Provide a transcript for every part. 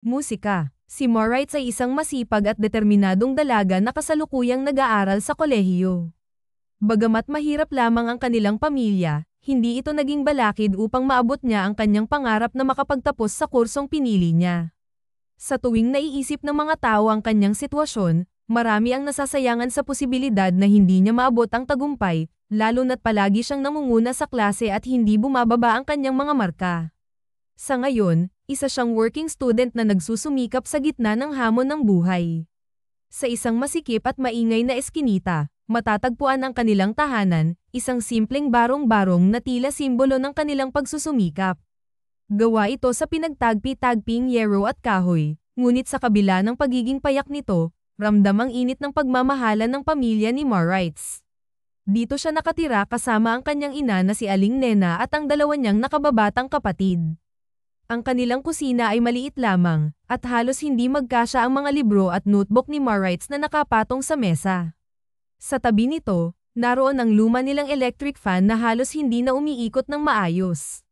Musika. Si Moritz ay isang masipag at determinadong dalaga na kasalukuyang nag-aaral sa kolehiyo. Bagamat mahirap lamang ang kanilang pamilya, hindi ito naging balakid upang maabot niya ang kanyang pangarap na makapagtapos sa kursong pinili niya. Sa tuwing naiisip ng mga tao ang kanyang sitwasyon, marami ang nasasayangan sa posibilidad na hindi niya maabot ang tagumpay, lalo na't palagi siyang namunguna sa klase at hindi bumababa ang kanyang mga marka. Sa ngayon, isa siyang working student na nagsusumikap sa gitna ng hamon ng buhay. Sa isang masikip at maingay na eskinita, matatagpuan ang kanilang tahanan, isang simpleng barong-barong na tila simbolo ng kanilang pagsusumikap. Gawa ito sa pinagtagpi-tagping yero at kahoy, ngunit sa kabila ng pagiging payak nito, ramdam ang init ng pagmamahalan ng pamilya ni Moritz. Dito siya nakatira kasama ang kanyang ina na si Aling Nena at ang dalawa niyang nakababatang kapatid. Ang kanilang kusina ay maliit lamang, at halos hindi magkasya ang mga libro at notebook ni Moritz na nakapatong sa mesa. Sa tabi nito, naroon ang luma nilang electric fan na halos hindi na umiikot ng maayos.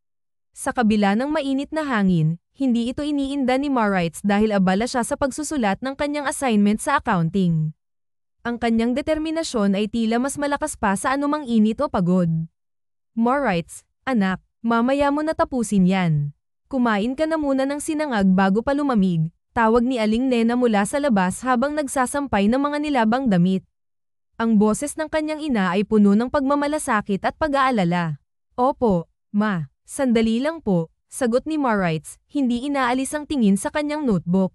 Sa kabila ng mainit na hangin, hindi ito iniinda ni Moritz dahil abala siya sa pagsusulat ng kanyang assignment sa accounting. Ang kanyang determinasyon ay tila mas malakas pa sa anumang init o pagod. Moritz, anak, mamaya mo na tapusin yan. Kumain ka na muna ng sinangag bago pa lumamig, tawag ni Aling Nena mula sa labas habang nagsasampay ng mga nilabang damit. Ang boses ng kanyang ina ay puno ng pagmamalasakit at pag-aalala. Opo, ma, sandali lang po, sagot ni Moritz, hindi inaalis ang tingin sa kanyang notebook.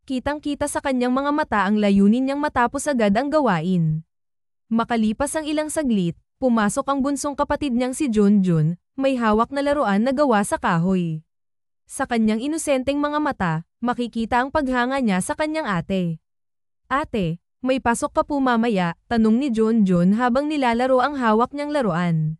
Kitang-kita sa kanyang mga mata ang layunin niyang matapos agad ang gawain. Makalipas ang ilang saglit, pumasok ang bunsong kapatid niyang si Junjun, may hawak na laruan na gawa sa kahoy. Sa kanyang inosenteng mga mata, makikita ang paghanga niya sa kanyang ate. Ate, may pasok ka po mamaya, tanong ni Junjun habang nilalaro ang hawak niyang laruan.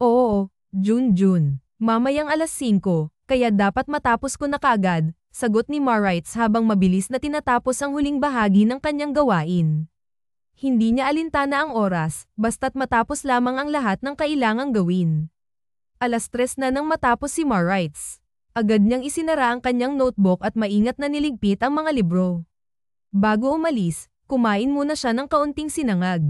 Oo, Junjun, mamayang alas 5, kaya dapat matapos ko na kaagad, sagot ni Moritz habang mabilis na tinatapos ang huling bahagi ng kanyang gawain. Hindi niya alintana ang oras, basta't matapos lamang ang lahat ng kailangang gawin. Alas 3 na nang matapos si Moritz. Agad niyang isinara ang kanyang notebook at maingat na niligpit ang mga libro. Bago umalis, kumain muna siya ng kaunting sinangag.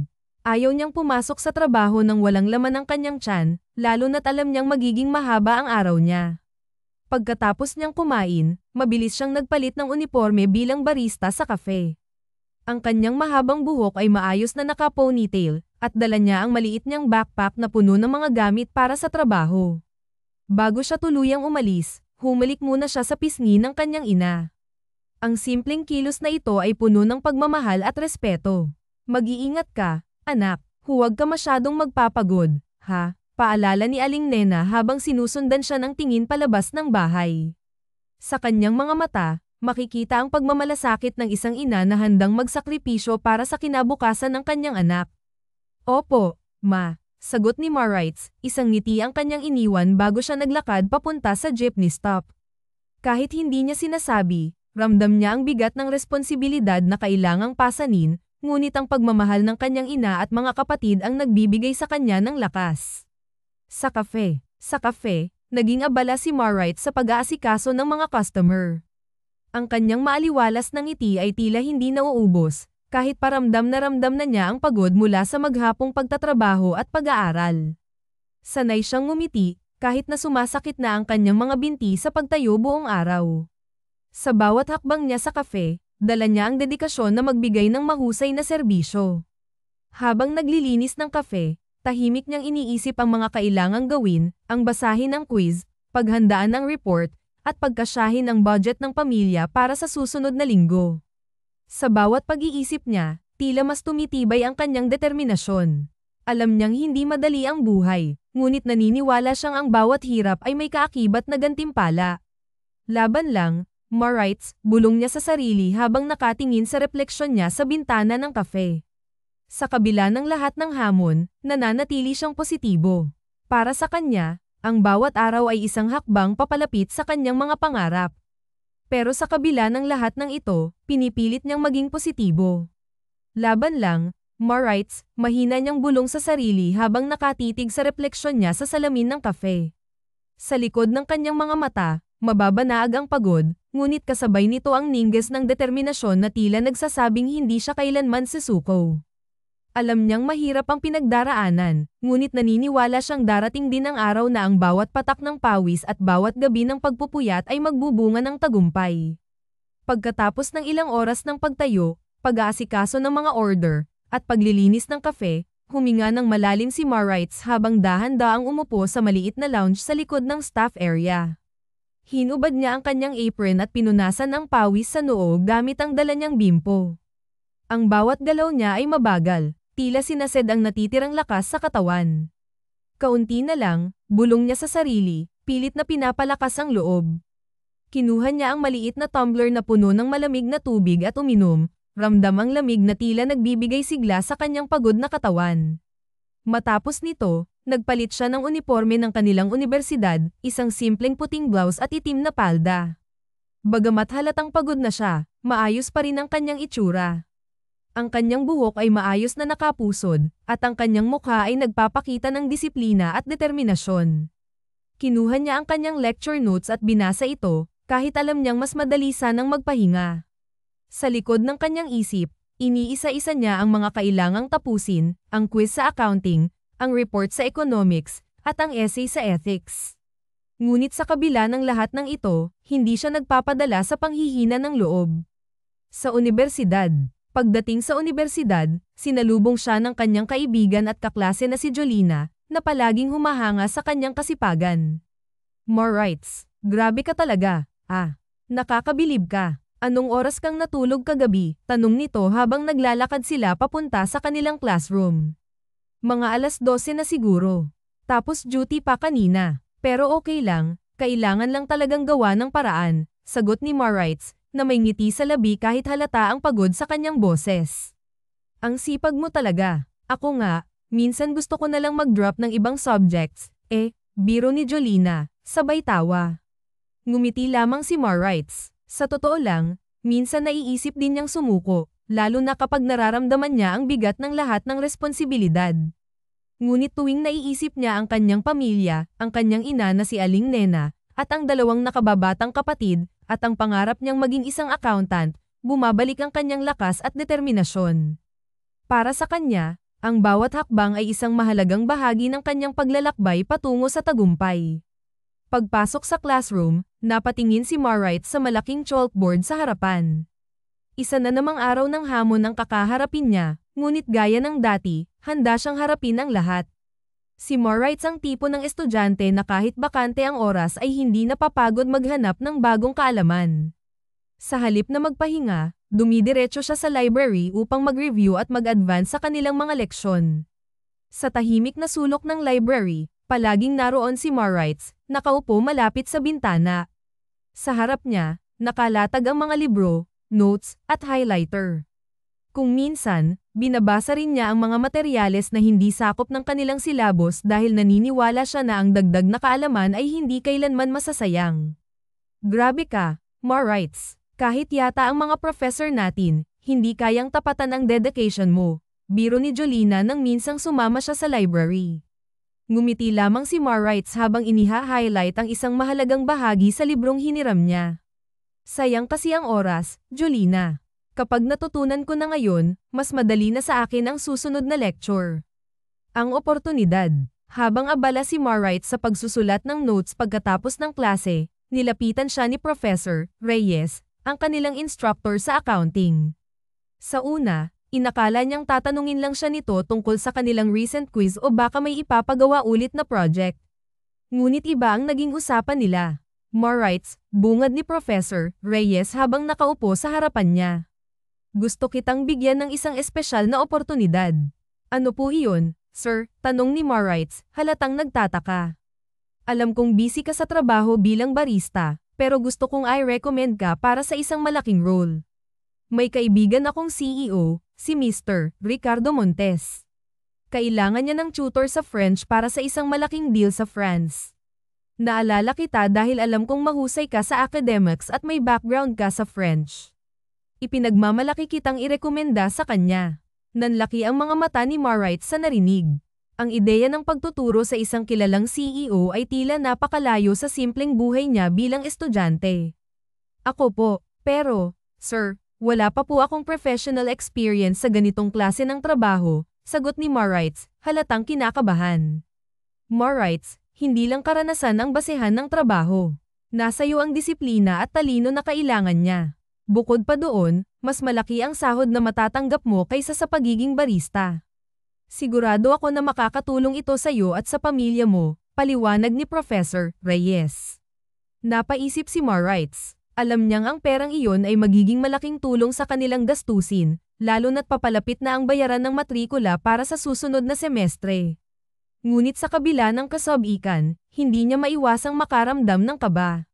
Ayaw niyang pumasok sa trabaho nang walang laman ang kanyang tiyan, lalo na't alam niyang magiging mahaba ang araw niya. Pagkatapos niyang kumain, mabilis siyang nagpalit ng uniforme bilang barista sa kafe. Ang kanyang mahabang buhok ay maayos na naka-ponytail, at dala niya ang maliit niyang backpack na puno ng mga gamit para sa trabaho. Bago siya tuluyang umalis, humalik muna siya sa pisngi ng kanyang ina. Ang simpleng kilos na ito ay puno ng pagmamahal at respeto. Mag-iingat ka, anak, huwag ka masyadong magpapagod, ha? Paalala ni Aling Nena habang sinusundan siya ng tingin palabas ng bahay. Sa kanyang mga mata, makikita ang pagmamalasakit ng isang ina na handang magsakripisyo para sa kinabukasan ng kanyang anak. Opo, ma, sagot ni Moritz, isang ngiti ang kanyang iniwan bago siya naglakad papunta sa jeepney stop. Kahit hindi niya sinasabi, ramdam niya ang bigat ng responsibilidad na kailangang pasanin, ngunit ang pagmamahal ng kanyang ina at mga kapatid ang nagbibigay sa kanya ng lakas. Sa kafe, naging abala si Moritz sa pag-aasikaso ng mga customer. Ang kanyang maaliwalas ng ngiti ay tila hindi nauubos, kahit paramdam na niya ang pagod mula sa maghapong pagtatrabaho at pag-aaral. Sanay siyang ngumiti, kahit na sumasakit na ang kanyang mga binti sa pagtayo buong araw. Sa bawat hakbang niya sa kafe, dala niya ang dedikasyon na magbigay ng mahusay na serbisyo. Habang naglilinis ng kafe, tahimik niyang iniisip ang mga kailangang gawin, ang basahin ng quiz, paghandaan ng report, at pagkasyahin ang budget ng pamilya para sa susunod na linggo. Sa bawat pag-iisip niya, tila mas tumitibay ang kanyang determinasyon. Alam niyang hindi madali ang buhay, ngunit naniniwala siyang ang bawat hirap ay may kaakibat na gantimpala. Laban lang, Moritz, bulong niya sa sarili habang nakatingin sa refleksyon niya sa bintana ng kafe. Sa kabila ng lahat ng hamon, nananatili siyang positibo. Para sa kanya, ang bawat araw ay isang hakbang papalapit sa kanyang mga pangarap. Pero sa kabila ng lahat ng ito, pinipilit niyang maging positibo. Laban lang, Moritz, mahina niyang bulong sa sarili habang nakatitig sa refleksyon niya sa salamin ng kafe. Sa likod ng kanyang mga mata, mababanaag ang pagod, ngunit kasabay nito ang ningges ng determinasyon na tila nagsasabing hindi siya kailanman susuko. Alam niyang mahirap ang pinagdaraanan, ngunit naniniwala siyang darating din ang araw na ang bawat patak ng pawis at bawat gabi ng pagpupuyat ay magbubunga ng tagumpay. Pagkatapos ng ilang oras ng pagtayo, pag-aasikaso ng mga order, at paglilinis ng kafe, huminga ng malalim si Maurice habang dahan-daang umupo sa maliit na lounge sa likod ng staff area. Hinubad niya ang kanyang apron at pinunasan ang pawis sa noo gamit ang dala niyang bimpo. Ang bawat galaw niya ay mabagal, tila sinased ang natitirang lakas sa katawan. Kaunti na lang, bulong niya sa sarili, pilit na pinapalakas ang loob. Kinuha niya ang maliit na tumbler na puno ng malamig na tubig at uminom, ramdam ang lamig na tila nagbibigay sigla sa kanyang pagod na katawan. Matapos nito, nagpalit siya ng uniforme ng kanilang unibersidad, isang simpleng puting blouse at itim na palda. Bagamat halatang pagod na siya, maayos pa rin ang kanyang itsura. Ang kanyang buhok ay maayos na nakapusod, at ang kanyang mukha ay nagpapakita ng disiplina at determinasyon. Kinuha niya ang kanyang lecture notes at binasa ito, kahit alam niyang mas madali sanang magpahinga. Sa likod ng kanyang isip, iniisa-isa niya ang mga kailangang tapusin, ang quiz sa accounting, ang report sa economics, at ang essay sa ethics. Ngunit sa kabila ng lahat ng ito, hindi siya nagpapadala sa panghihina ng loob. Sa unibersidad. Pagdating sa unibersidad, sinalubong siya ng kanyang kaibigan at kaklase na si Jolina, na palaging humahanga sa kanyang kasipagan. Maurice, grabe ka talaga, nakakabilib ka. Anong oras kang natulog kagabi? Tanong nito habang naglalakad sila papunta sa kanilang classroom. Mga 12:00 na siguro. Tapos duty pa kanina. Pero okay lang, kailangan lang talagang gawa ng paraan, sagot ni Maurice, na may ngiti sa labi kahit halata ang pagod sa kanyang boses. Ang sipag mo talaga. Ako nga, minsan gusto ko na lang mag-drop ng ibang subjects, biro ni Jolina, sabay tawa. Ngumiti lamang si Maurice. Sa totoo lang, minsan naiisip din niyang sumuko, lalo na kapag nararamdaman niya ang bigat ng lahat ng responsibilidad. Ngunit tuwing naiisip niya ang kanyang pamilya, ang kanyang ina na si Aling Nena, at ang dalawang nakababatang kapatid, at ang pangarap niyang maging isang accountant, bumabalik ang kanyang lakas at determinasyon. Para sa kanya, ang bawat hakbang ay isang mahalagang bahagi ng kanyang paglalakbay patungo sa tagumpay. Pagpasok sa classroom, napatingin si Maurice sa malaking chalkboard sa harapan. Isa na namang araw ng hamon ang kakaharapin niya, ngunit gaya ng dati, handa siyang harapin ang lahat. Si Maurice ang tipo ng estudyante na kahit bakante ang oras ay hindi napapagod maghanap ng bagong kaalaman. Sa halip na magpahinga, dumidiretso siya sa library upang mag-review at mag-advance sa kanilang mga leksyon. Sa tahimik na sulok ng library, palaging naroon si Maurice, nakaupo malapit sa bintana. Sa harap niya, nakalatag ang mga libro, notes, at highlighter. Kung minsan, binabasa rin niya ang mga materyales na hindi sakop ng kanilang silabos dahil naniniwala siya na ang dagdag na kaalaman ay hindi kailanman masasayang. Grabe ka, Maurice. Kahit yata ang mga professor natin, hindi kayang tapatan ang dedication mo. Biro ni Jolina nang minsang sumama siya sa library. Ngumiti lamang si Maurice habang iniha-highlight ang isang mahalagang bahagi sa librong hiniram niya. Sayang kasi ang oras, Jolina. Kapag natutunan ko na ngayon, mas madali na sa akin ang susunod na lecture. Ang oportunidad. Habang abala si Maurice sa pagsusulat ng notes pagkatapos ng klase, nilapitan siya ni Professor Reyes, ang kanilang instructor sa accounting. Sa una, inakala niyang tatanungin lang siya nito tungkol sa kanilang recent quiz o baka may ipapagawa ulit na project. Ngunit iba ang naging usapan nila. Maurice, bungad ni Professor Reyes habang nakaupo sa harapan niya. Gusto kitang bigyan ng isang espesyal na oportunidad. Ano po iyon, sir? Tanong ni Maurice, halatang nagtataka. Alam kong busy ka sa trabaho bilang barista, pero gusto kong i-recommend ka para sa isang malaking role. May kaibigan akong CEO, si Mr. Ricardo Montes. Kailangan niya ng tutor sa French para sa isang malaking deal sa France. Naalala kita dahil alam kong mahusay ka sa academics at may background ka sa French. Ipinagmamalaki kitang irekomenda sa kanya. Nanlaki ang mga mata ni Maurice sa narinig. Ang ideya ng pagtuturo sa isang kilalang CEO ay tila napakalayo sa simpleng buhay niya bilang estudyante. Ako po, pero, sir, wala pa po akong professional experience sa ganitong klase ng trabaho, sagot ni Marites, halatang kinakabahan. Marites, hindi lang karanasan ang basehan ng trabaho. Nasa iyo ang disiplina at talino na kailangan niya. Bukod pa doon, mas malaki ang sahod na matatanggap mo kaysa sa pagiging barista. Sigurado ako na makakatulong ito sa iyo at sa pamilya mo, paliwanag ni Professor Reyes. Napaisip si Marites. Alam niyang ang perang iyon ay magiging malaking tulong sa kanilang gastusin, lalo na't papalapit na ang bayaran ng matrikula para sa susunod na semestre. Ngunit sa kabila ng kasabikan, hindi niya maiwasang makaramdam ng kaba.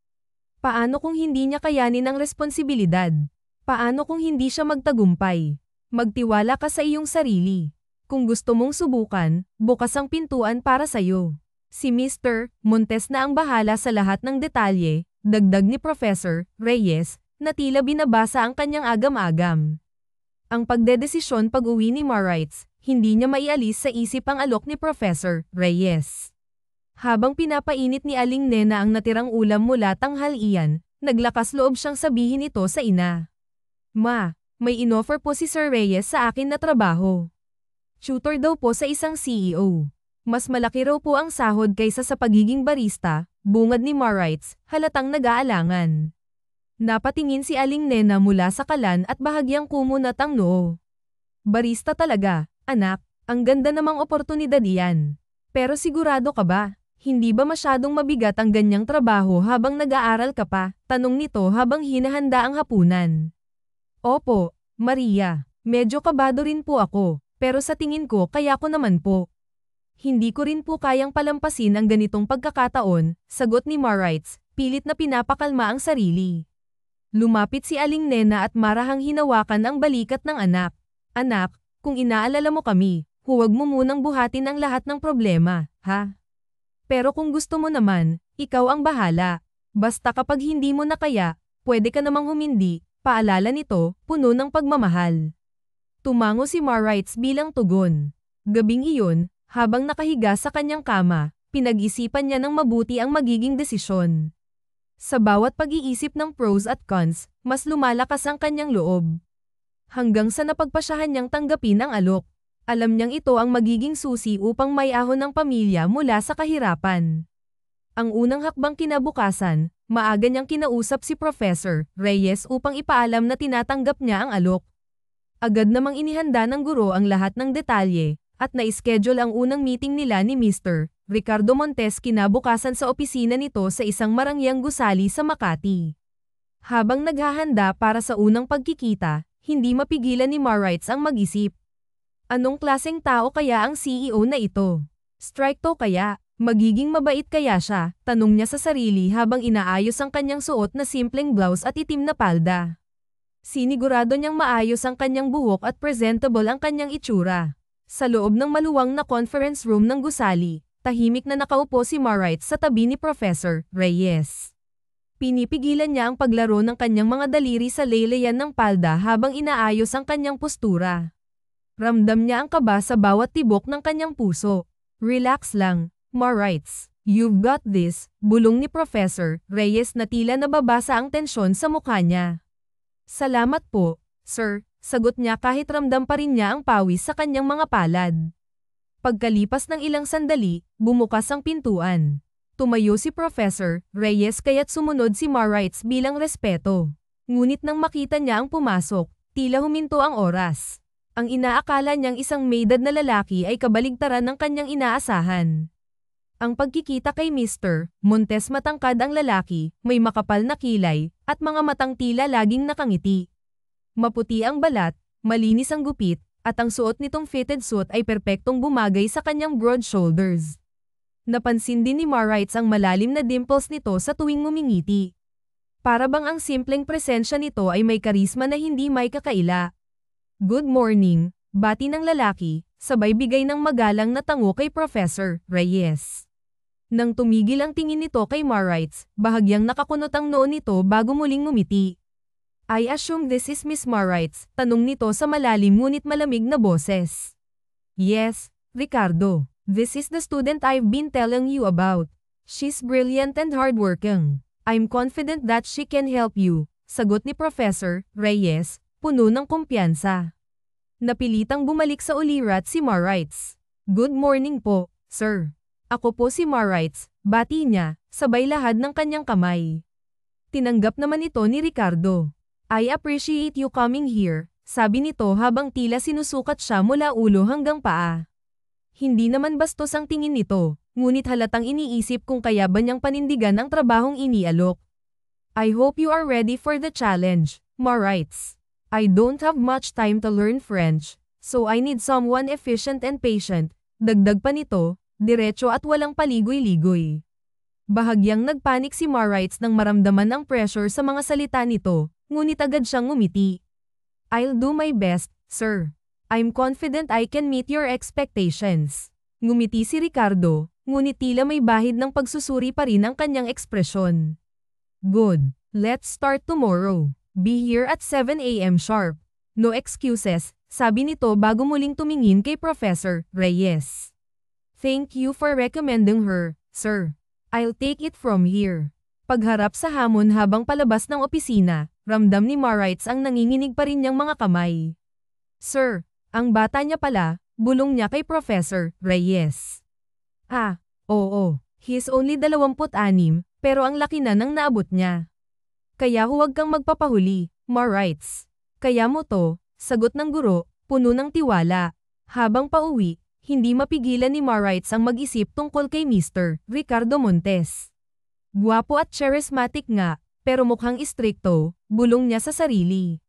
Paano kung hindi niya kayanin ang responsibilidad? Paano kung hindi siya magtagumpay? Magtiwala ka sa iyong sarili. Kung gusto mong subukan, bukas ang pintuan para sa'yo. Si Mr. Montes na ang bahala sa lahat ng detalye, dagdag ni Professor Reyes, na tila binabasa ang kanyang agam-agam. Ang pagdedesisyon pag-uwi ni Marites, hindi niya maialis sa isip ang alok ni Professor Reyes. Habang pinapainit ni Aling Nena ang natirang ulam mula tanghalian, naglakas loob siyang sabihin ito sa ina. Ma, may inoffer po si Sir Reyes sa akin na trabaho. Tutor daw po sa isang CEO. Mas malaki raw po ang sahod kaysa sa pagiging barista, bungad ni Marites, halatang nag-aalangan. Napatingin si Aling Nena mula sa kalan at bahagyang kumunat ang noo. Barista talaga, anak, ang ganda namang oportunidad iyan. Pero sigurado ka ba, hindi ba masyadong mabigat ang ganyang trabaho habang nag-aaral ka pa? Tanong nito habang hinahanda ang hapunan. Opo, Maria, medyo kabado rin po ako, pero sa tingin ko kaya ko naman po. Hindi ko rin po kayang palampasin ang ganitong pagkakataon, sagot ni Marites, pilit na pinapakalma ang sarili. Lumapit si Aling Nena at marahang hinawakan ang balikat ng anak. Anak, kung inaalala mo kami, huwag mo munang buhatin ang lahat ng problema, ha? Pero kung gusto mo naman, ikaw ang bahala. Basta kapag hindi mo na kaya, pwede ka namang humindi, paalala nito, puno ng pagmamahal. Tumango si Marites bilang tugon. Gabing iyon, habang nakahiga sa kanyang kama, pinag-isipan niya ng mabuti ang magiging desisyon. Sa bawat pag-iisip ng pros at cons, mas lumalakas ang kanyang loob. Hanggang sa napagpasyahan niyang tanggapin ang alok. Alam niyang ito ang magiging susi upang maiahon ng pamilya mula sa kahirapan. Ang unang hakbang kinabukasan, maaga niyang kinausap si Professor Reyes upang ipaalam na tinatanggap niya ang alok. Agad namang inihanda ng guro ang lahat ng detalye, at na-schedule ang unang meeting nila ni Mr. Ricardo Montes kinabukasan sa opisina nito sa isang marangyang gusali sa Makati. Habang naghahanda para sa unang pagkikita, hindi mapigilan ni Marites ang mag-isip. Anong klaseng tao kaya ang CEO na ito? Strike to kaya? Magiging mabait kaya siya? Tanong niya sa sarili habang inaayos ang kanyang suot na simpleng blouse at itim na palda. Sinigurado niyang maayos ang kanyang buhok at presentable ang kanyang itsura. Sa loob ng maluwang na conference room ng gusali, tahimik na nakaupo si Marites sa tabi ni Professor Reyes. Pinipigilan niya ang paglaro ng kanyang mga daliri sa laylayan ng palda habang inaayos ang kanyang postura. Ramdam niya ang kaba sa bawat tibok ng kanyang puso. Relax lang, Marites. You've got this, bulong ni Professor Reyes na tila nababasa ang tensyon sa mukha niya. Salamat po, sir. Sagot niya kahit ramdam pa rin niya ang pawis sa kanyang mga palad. Pagkalipas ng ilang sandali, bumukas ang pintuan. Tumayo si Professor Reyes kaya't sumunod si Marites bilang respeto. Ngunit nang makita niya ang pumasok, tila huminto ang oras. Ang inaakala niyang isang may edad na lalaki ay kabaligtaran ng kanyang inaasahan. Ang pagkikita kay Mr. Montes matangkad ang lalaki, may makapal na kilay, at mga matang tila laging nakangiti. Maputi ang balat, malinis ang gupit, at ang suot nitong fitted suit ay perpektong bumagay sa kanyang broad shoulders. Napansin din ni Marites ang malalim na dimples nito sa tuwing ngumingiti. Para bang ang simpleng presensya nito ay may karisma na hindi may kakaila. Good morning, bati ng lalaki, sabay bigay ng magalang na tango kay Professor Reyes. Nang tumigil ang tingin nito kay Marites, bahagyang nakakunot ang noo nito bago muling ngumiti. I assume this is Miss Marites, tanong nito sa malalim ngunit malamig na boses. Yes, Ricardo. This is the student I've been telling you about. She's brilliant and hardworking. I'm confident that she can help you, sagot ni Professor Reyes, puno ng kumpiyansa. Napilitang bumalik sa ulirat si Marites. Good morning po, sir. Ako po si Marites, bati niya, sabay lahad ng kanyang kamay. Tinanggap naman ito ni Ricardo. I appreciate you coming here, sabi nito habang tila sinusukat siya mula ulo hanggang paa. Hindi naman bastos ang tingin nito, ngunit halatang iniisip kung kaya ba niyang panindigan ang trabahong inialok. I hope you are ready for the challenge, Marites. I don't have much time to learn French, so I need someone efficient and patient. Dagdag pa nito, diretso at walang paligoy-ligoy. Bahagyang nagpanik si Marites nang maramdaman ang pressure sa mga salita nito, ngunit agad siyang ngumiti. I'll do my best, sir. I'm confident I can meet your expectations. Ngumiti si Ricardo, ngunit tila may bahid ng pagsusuri pa rin ang kanyang ekspresyon. Good. Let's start tomorrow. Be here at 7 a.m. sharp. No excuses, sabi nito bago muling tumingin kay Professor Reyes. Thank you for recommending her, sir. I'll take it from here. Pagharap sa hamon habang palabas ng opisina, ramdam ni Marites ang nanginginig pa rin niyang mga kamay. Sir, ang bata niya pala, bulong niya kay Professor Reyes. Ah, oo, he's only 26, pero ang laki na nang naabot niya. Kaya huwag kang magpapahuli, Marites. Kaya mo to, sagot ng guro, puno ng tiwala. Habang pauwi, hindi mapigilan ni Marites ang mag-isip tungkol kay Mr. Ricardo Montes. Guwapo at charismatic nga, pero mukhang istrikto, bulong niya sa sarili.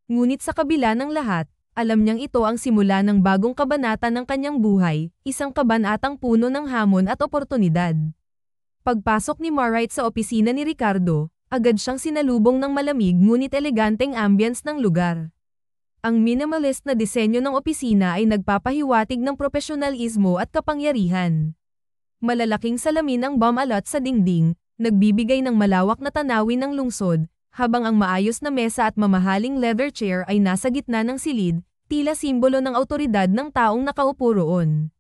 Ngunit sa kabila ng lahat, alam niyang ito ang simula ng bagong kabanata ng kanyang buhay, isang kabanatang puno ng hamon at oportunidad. Pagpasok ni Marites sa opisina ni Ricardo, agad siyang sinalubong ng malamig ngunit eleganteng ambience ng lugar. Ang minimalist na disenyo ng opisina ay nagpapahiwatig ng profesionalismo at kapangyarihan. Malalaking salamin ang bumalat sa dingding, nagbibigay ng malawak na tanawin ng lungsod, habang ang maayos na mesa at mamahaling leather chair ay nasa gitna ng silid, tila simbolo ng awtoridad ng taong nakaupo roon.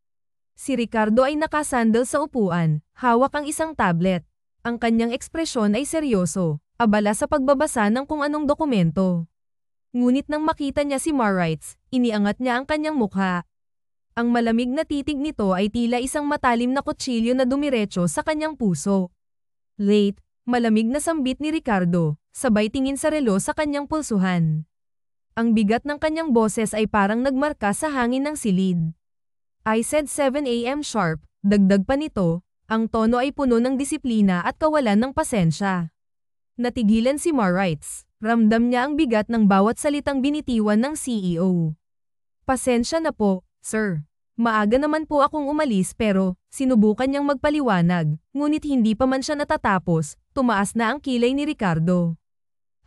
Si Ricardo ay nakasandal sa upuan, hawak ang isang tablet. Ang kanyang ekspresyon ay seryoso, abala sa pagbabasa ng kung anong dokumento. Ngunit nang makita niya si Marites, iniangat niya ang kanyang mukha. Ang malamig na titig nito ay tila isang matalim na kutsilyo na dumiretso sa kanyang puso. Late, malamig na sambit ni Ricardo, sabay tingin sa relo sa kanyang pulsuhan. Ang bigat ng kanyang boses ay parang nagmarka sa hangin ng silid. I said 7 a.m. sharp, dagdag pa nito. Ang tono ay puno ng disiplina at kawalan ng pasensya. Natigilan si Marites, ramdam niya ang bigat ng bawat salitang binitiwan ng CEO. Pasensya na po, sir. Maaga naman po akong umalis pero, sinubukan niyang magpaliwanag, ngunit hindi pa man siya natatapos, tumaas na ang kilay ni Ricardo.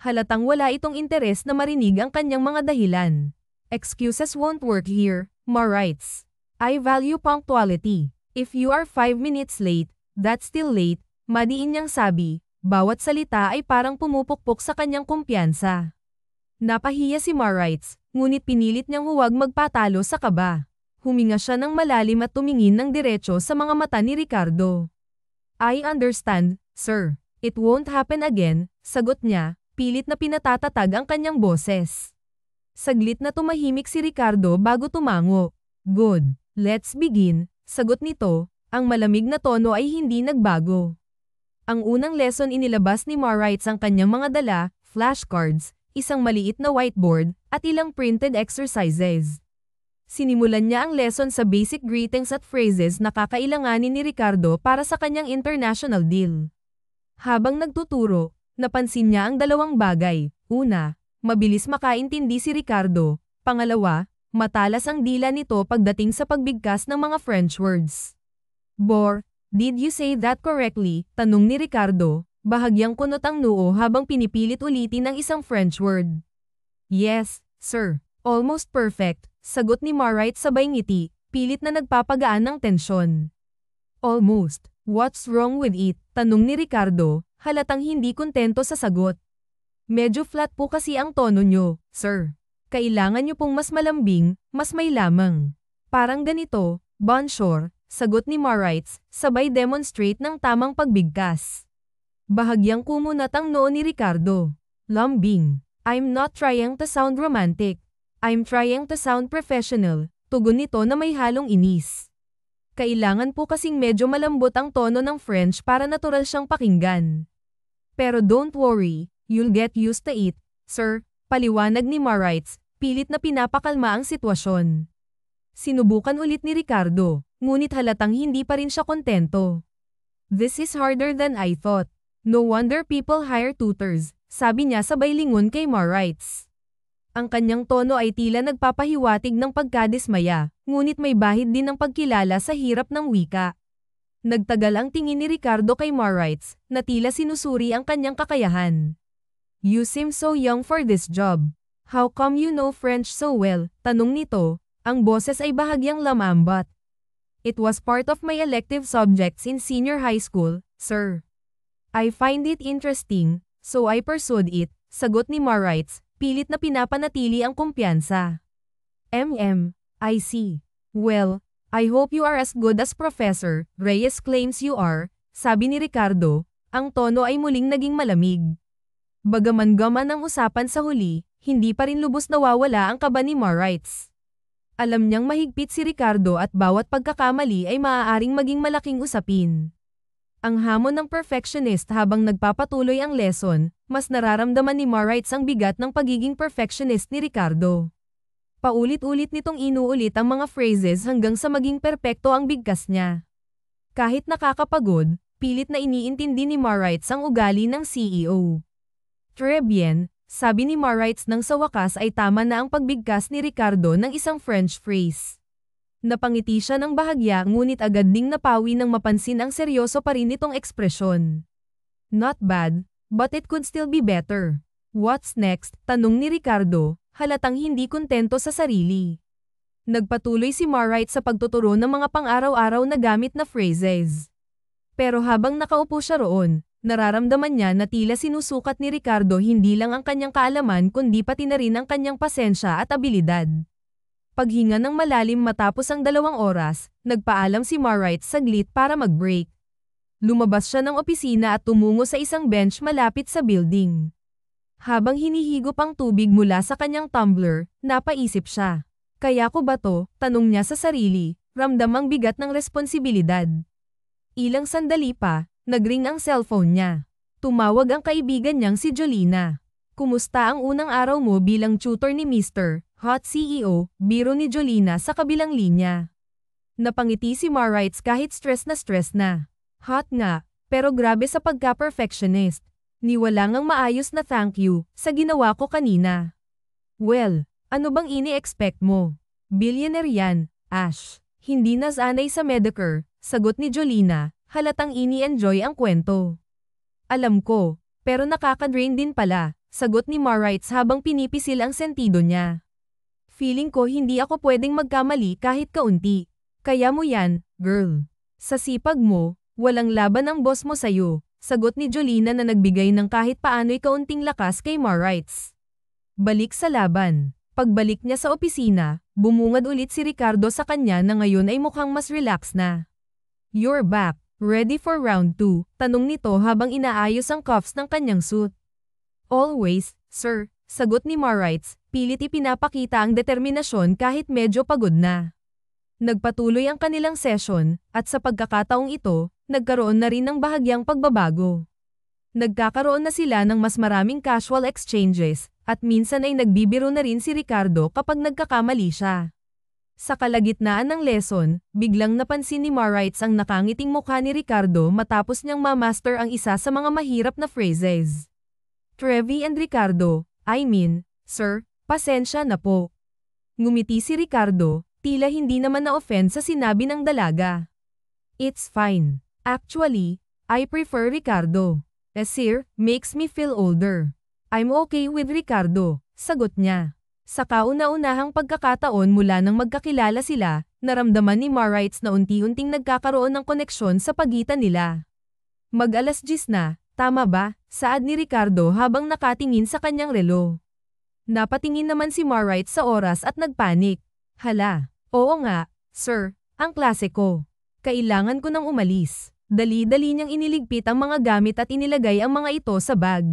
Halatang wala itong interes na marinig ang kanyang mga dahilan. Excuses won't work here, Marites. I value punctuality. If you are 5 minutes late, that's still late, madiin niyang sabi, bawat salita ay parang pumupukpok sa kanyang kumpiyansa. Napahiya si Marites, ngunit pinilit niyang huwag magpatalo sa kaba. Huminga siya ng malalim at tumingin ng diretso sa mga mata ni Ricardo. I understand, sir. It won't happen again, sagot niya, pilit na pinatatatag ang kanyang boses. Saglit na tumahimik si Ricardo bago tumango. Good, let's begin. Sagot nito, ang malamig na tono ay hindi nagbago. Ang unang lesson inilabas ni Marites ang kanyang mga dala, flashcards, isang maliit na whiteboard, at ilang printed exercises. Sinimulan niya ang lesson sa basic greetings at phrases na kakailanganin ni Ricardo para sa kanyang international deal. Habang nagtuturo, napansin niya ang dalawang bagay. Una, mabilis makaintindi si Ricardo. Pangalawa, matalas ang dila nito pagdating sa pagbigkas ng mga French words. Bor, did you say that correctly? Tanong ni Ricardo, bahagyang kunot ang noo habang pinipilit ulitin ang isang French word. Yes, sir. Almost perfect, sagot ni Marites sabay ngiti, pilit na nagpapagaan ng tensyon. Almost. What's wrong with it? Tanong ni Ricardo, halatang hindi kontento sa sagot. Medyo flat po kasi ang tono nyo, sir. Kailangan nyo pong mas malambing, mas may lamang. Parang ganito, bonjour, sagot ni Marites, sabay demonstrate ng tamang pagbigkas. Bahagyang kumunat ang noo ni Ricardo. Lambing. I'm not trying to sound romantic. I'm trying to sound professional, tugon nito na may halong inis. Kailangan po kasing medyo malambot ang tono ng French para natural siyang pakinggan. Pero don't worry, you'll get used to it, sir, paliwanag ni Maurice, pilit na pinapakalma ang sitwasyon. Sinubukan ulit ni Ricardo, ngunit halatang hindi pa rin siya kontento. This is harder than I thought. No wonder people hire tutors, sabi niya sabay lingon kay Maurice. Ang kanyang tono ay tila nagpapahiwatig ng pagkadismaya, ngunit may bahid din ng pagkilala sa hirap ng wika. Nagtagal ang tingin ni Ricardo kay Maurice, na tila sinusuri ang kanyang kakayahan. You seem so young for this job. How come you know French so well? Tanong nito, ang boses ay bahagyang lamambat. It was part of my elective subjects in senior high school, sir. I find it interesting, so I pursued it, sagot ni Maurice, pilit na pinapanatili ang kumpiyansa. I see. Well, I hope you are as good as Professor Reyes claims you are, sabi ni Ricardo, ang tono ay muling naging malamig. Bagaman gaman ang usapan sa huli, hindi pa rin lubos nawawala ang kaba ni Maurice. Alam niyang mahigpit si Ricardo at bawat pagkakamali ay maaaring maging malaking usapin. Ang hamon ng perfectionist habang nagpapatuloy ang lesson, mas nararamdaman ni Maurice ang bigat ng pagiging perfectionist ni Ricardo. Paulit-ulit nitong inuulit ang mga phrases hanggang sa maging perpekto ang bigkas niya. Kahit nakakapagod, pilit na iniintindi ni Maurice ang ugali ng CEO. Très bien, sabi ni Maurice nang sa wakas ay tama na ang pagbigkas ni Ricardo ng isang French phrase. Napangiti siya ng bahagya ngunit agad ding napawi nang mapansin ang seryoso pa rin nitong ekspresyon. Not bad, but it could still be better. What's next? Tanong ni Ricardo, halatang hindi kontento sa sarili. Nagpatuloy si Maurice sa pagtuturo ng mga pang-araw-araw na gamit na phrases. Pero habang nakaupo siya roon, nararamdaman niya na tila sinusukat ni Ricardo hindi lang ang kanyang kaalaman kundi pati na rin ang kanyang pasensya at abilidad. Paghinga ng malalim matapos ang 2 oras, nagpaalam si Maurice saglit para mag-break. Lumabas siya ng opisina at tumungo sa isang bench malapit sa building. Habang hinihigop ang tubig mula sa kanyang tumbler, napaisip siya. Kaya ko ba to? Tanong niya sa sarili, ramdam ang bigat ng responsibilidad. Ilang sandali pa, nagring ang cellphone niya. Tumawag ang kaibigan niyang si Jolina. Kumusta ang unang araw mo bilang tutor ni Mr. Hot CEO, biro ni Jolina sa kabilang linya. Napangiti si Maurice kahit stress na. Hot nga, pero grabe sa pagka-perfectionist. Niwala ngang maayos na thank you sa ginawa ko kanina. Well, ano bang ini-expect mo? Billionaire yan, Ash. Hindi na sanay sa Medicare, sagot ni Jolina, halatang ini-enjoy ang kwento. Alam ko, pero nakaka-drain din pala, sagot ni Maurice habang pinipisil ang sentido niya. Feeling ko hindi ako pwedeng magkamali kahit kaunti. Kaya mo yan, girl. Sa sipag mo, walang laban ang boss mo sayo, sagot ni Jolina na nagbigay ng kahit paano'y kaunting lakas kay Maurice. Balik sa laban. Pagbalik niya sa opisina, bumungad ulit si Ricardo sa kanya na ngayon ay mukhang mas relax na. You're back, ready for round 2, tanong nito habang inaayos ang cuffs ng kanyang suit. Always, sir, sagot ni Maurice, pilit ipinapakita ang determinasyon kahit medyo pagod na. Nagpatuloy ang kanilang session, at sa pagkakataong ito, nagkaroon na rin ng bahagyang pagbabago. Nagkakaroon na sila ng mas maraming casual exchanges, at minsan ay nagbibiro na rin si Ricardo kapag nagkakamali siya. Sa kalagitnaan ng lesson, biglang napansin ni Maurice ang nakangiting mukha ni Ricardo matapos niyang ma-master ang isa sa mga mahirap na phrases. Trevi and Ricardo, sir, pasensya na po. Ngumiti si Ricardo, tila hindi naman na-offend sa sinabi ng dalaga. It's fine. Actually, I prefer Ricardo. Sir, makes me feel older. I'm okay with Ricardo, sagot niya. Sa kauna-unahang pagkakataon mula nang magkakilala sila, naramdaman ni Maurice na unti-unting nagkakaroon ng koneksyon sa pagitan nila. Mag-alas 10 na, tama ba? Saad ni Ricardo habang nakatingin sa kanyang relo. Napatingin naman si Maurice sa oras at nagpanik. Hala, oo nga, sir, ang klase ko. Kailangan ko nang umalis. Dali-dali niyang iniligpit ang mga gamit at inilagay ang mga ito sa bag.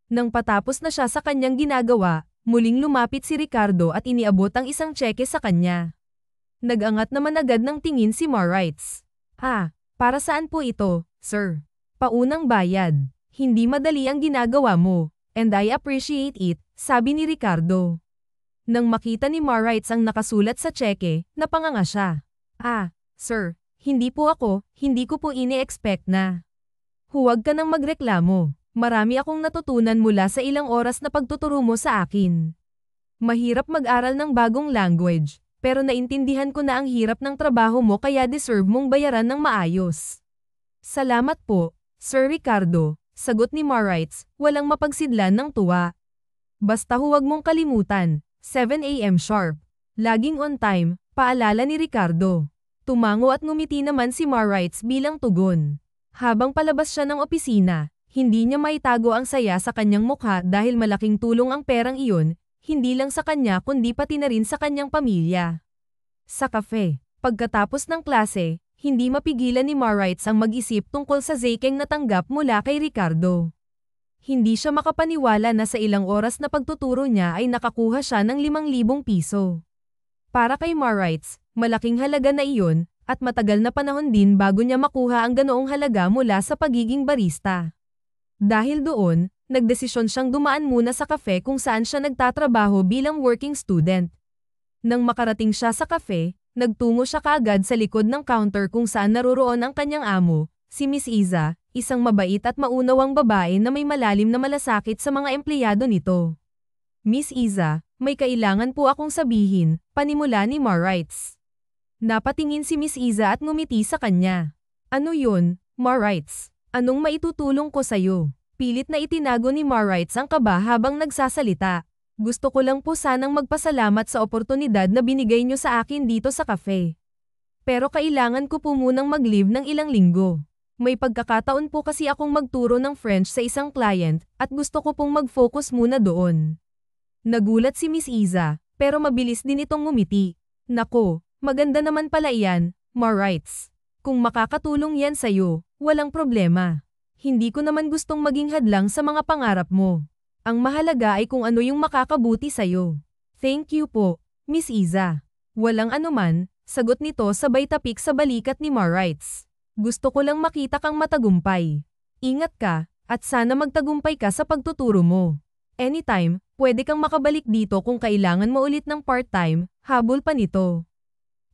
Nang patapos na siya sa kanyang ginagawa, muling lumapit si Ricardo at iniabot ang isang tseke sa kanya. Nag-angat naman agad ng tingin si Moritz. Para saan po ito, sir? Paunang bayad. Hindi madali ang ginagawa mo, and I appreciate it, sabi ni Ricardo. Nang makita ni Moritz ang nakasulat sa tseke, napanganga siya. Sir, hindi ko po ini-expect na. Huwag ka nang magreklamo. Marami akong natutunan mula sa ilang oras na pagtuturo mo sa akin. Mahirap mag-aral ng bagong language, pero naintindihan ko na ang hirap ng trabaho mo kaya deserve mong bayaran ng maayos. Salamat po, Sir Ricardo, sagot ni Moritz, walang mapagsidlan ng tuwa. Basta huwag mong kalimutan, 7 AM sharp. Laging on time, paalala ni Ricardo. Tumango at ngumiti naman si Moritz bilang tugon. Habang palabas siya ng opisina, hindi niya maitago ang saya sa kanyang mukha dahil malaking tulong ang perang iyon, hindi lang sa kanya kundi pati na rin sa kanyang pamilya. Sa kafe, pagkatapos ng klase, hindi mapigilan ni Moritz ang mag-isip tungkol sa zekeng natanggap mula kay Ricardo. Hindi siya makapaniwala na sa ilang oras na pagtuturo niya ay nakakuha siya ng 5,000 piso. Para kay Moritz, malaking halaga na iyon, at matagal na panahon din bago niya makuha ang ganoong halaga mula sa pagiging barista. Dahil doon, nagdesisyon siyang dumaan muna sa kafe kung saan siya nagtatrabaho bilang working student. Nang makarating siya sa kafe, nagtungo siya kaagad sa likod ng counter kung saan naroroon ang kanyang amo, si Miss Iza, isang mabait at maunawang babae na may malalim na malasakit sa mga empleyado nito. Miss Iza, may kailangan po akong sabihin, panimula ni Moritz. Napatingin si Miss Iza at ngumiti sa kanya. Ano yun, Moritz? Anong maitutulong ko sa'yo? Pilit na itinago ni Moritz ang kaba habang nagsasalita. Gusto ko lang po sanang magpasalamat sa oportunidad na binigay niyo sa akin dito sa cafe. Pero kailangan ko po munang mag-leave ng ilang linggo. May pagkakataon po kasi akong magturo ng French sa isang client at gusto ko pong mag-focus muna doon. Nagulat si Miss Iza, pero mabilis din itong ngumiti. Nako, maganda naman pala iyan, Moritz. Kung makakatulong yan sa'yo, walang problema. Hindi ko naman gustong maging hadlang sa mga pangarap mo. Ang mahalaga ay kung ano yung makakabuti sa'yo. Thank you po, Miss Iza. Walang anuman, sagot nito sabay tapik sa balikat ni Moritz. Gusto ko lang makita kang matagumpay. Ingat ka, at sana magtagumpay ka sa pagtuturo mo. Anytime, pwede kang makabalik dito kung kailangan mo ulit ng part-time, habol pa nito.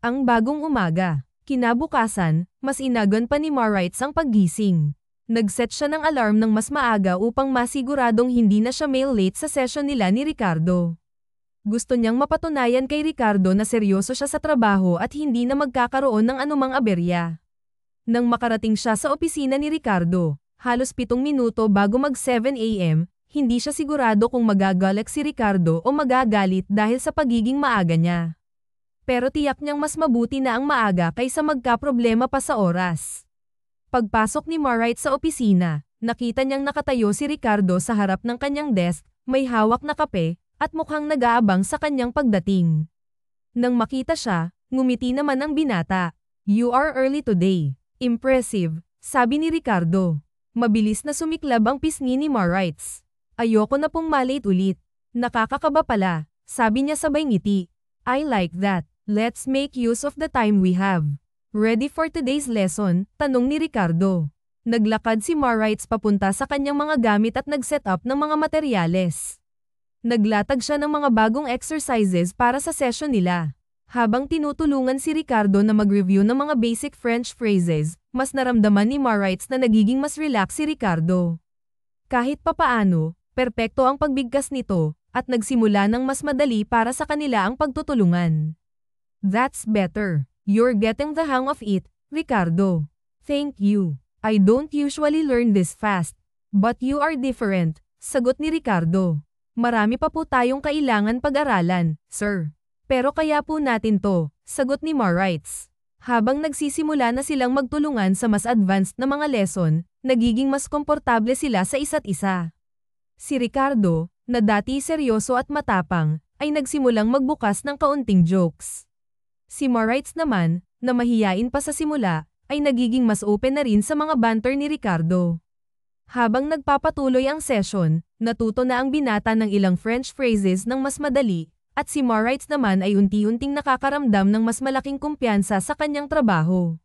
Ang bagong umaga. Kinabukasan, mas inagan pa ni Moritz ang paggising. Nag-set siya ng alarm ng mas maaga upang masiguradong hindi na siya late sa session nila ni Ricardo. Gusto niyang mapatunayan kay Ricardo na seryoso siya sa trabaho at hindi na magkakaroon ng anumang aberya. Nang makarating siya sa opisina ni Ricardo, halos 7 minuto bago mag 7 AM, hindi siya sigurado kung magagalak si Ricardo o magagalit dahil sa pagiging maaga niya. Pero tiyak niyang mas mabuti na ang maaga kaysa magkaproblema pa sa oras. Pagpasok ni Moritz sa opisina, nakita niyang nakatayo si Ricardo sa harap ng kanyang desk, may hawak na kape, at mukhang nag-aabang sa kanyang pagdating. Nang makita siya, ngumiti naman ang binata. You are early today. Impressive, sabi ni Ricardo. Mabilis na sumiklab ang pisngi ni Moritz. Ayoko na pong malate ulit. Nakakakaba pala, sabi niya sabay ngiti. I like that. Let's make use of the time we have. Ready for today's lesson? Tanong ni Ricardo. Naglakad si Moritz papunta sa kanyang mga gamit at nag-set up ng mga materyales. Naglatag siya ng mga bagong exercises para sa session nila. Habang tinutulungan si Ricardo na mag-review ng mga basic French phrases, mas naramdaman ni Moritz na nagiging mas relax si Ricardo. Kahit papaano, perpekto ang pagbigkas nito, at nagsimula ng mas madali para sa kanila ang pagtutulungan. That's better. You're getting the hang of it, Ricardo. Thank you. I don't usually learn this fast. But you are different, sagot ni Ricardo. Marami pa po tayong kailangan pag-aralan, sir. Pero kaya po natin to, sagot ni Moritz. Habang nagsisimula na silang magtulungan sa mas advanced na mga lesson, nagiging mas komportable sila sa isa't isa. Si Ricardo, na dati seryoso at matapang, ay nagsimulang magbukas ng kaunting jokes. Si Moritz naman, na mahiyain pa sa simula, ay nagiging mas open na rin sa mga banter ni Ricardo. Habang nagpapatuloy ang session, Natuto na ang binata ng ilang French phrases ng mas madali, at si Moritz naman ay unti-unting nakakaramdam ng mas malaking kumpiyansa sa kanyang trabaho.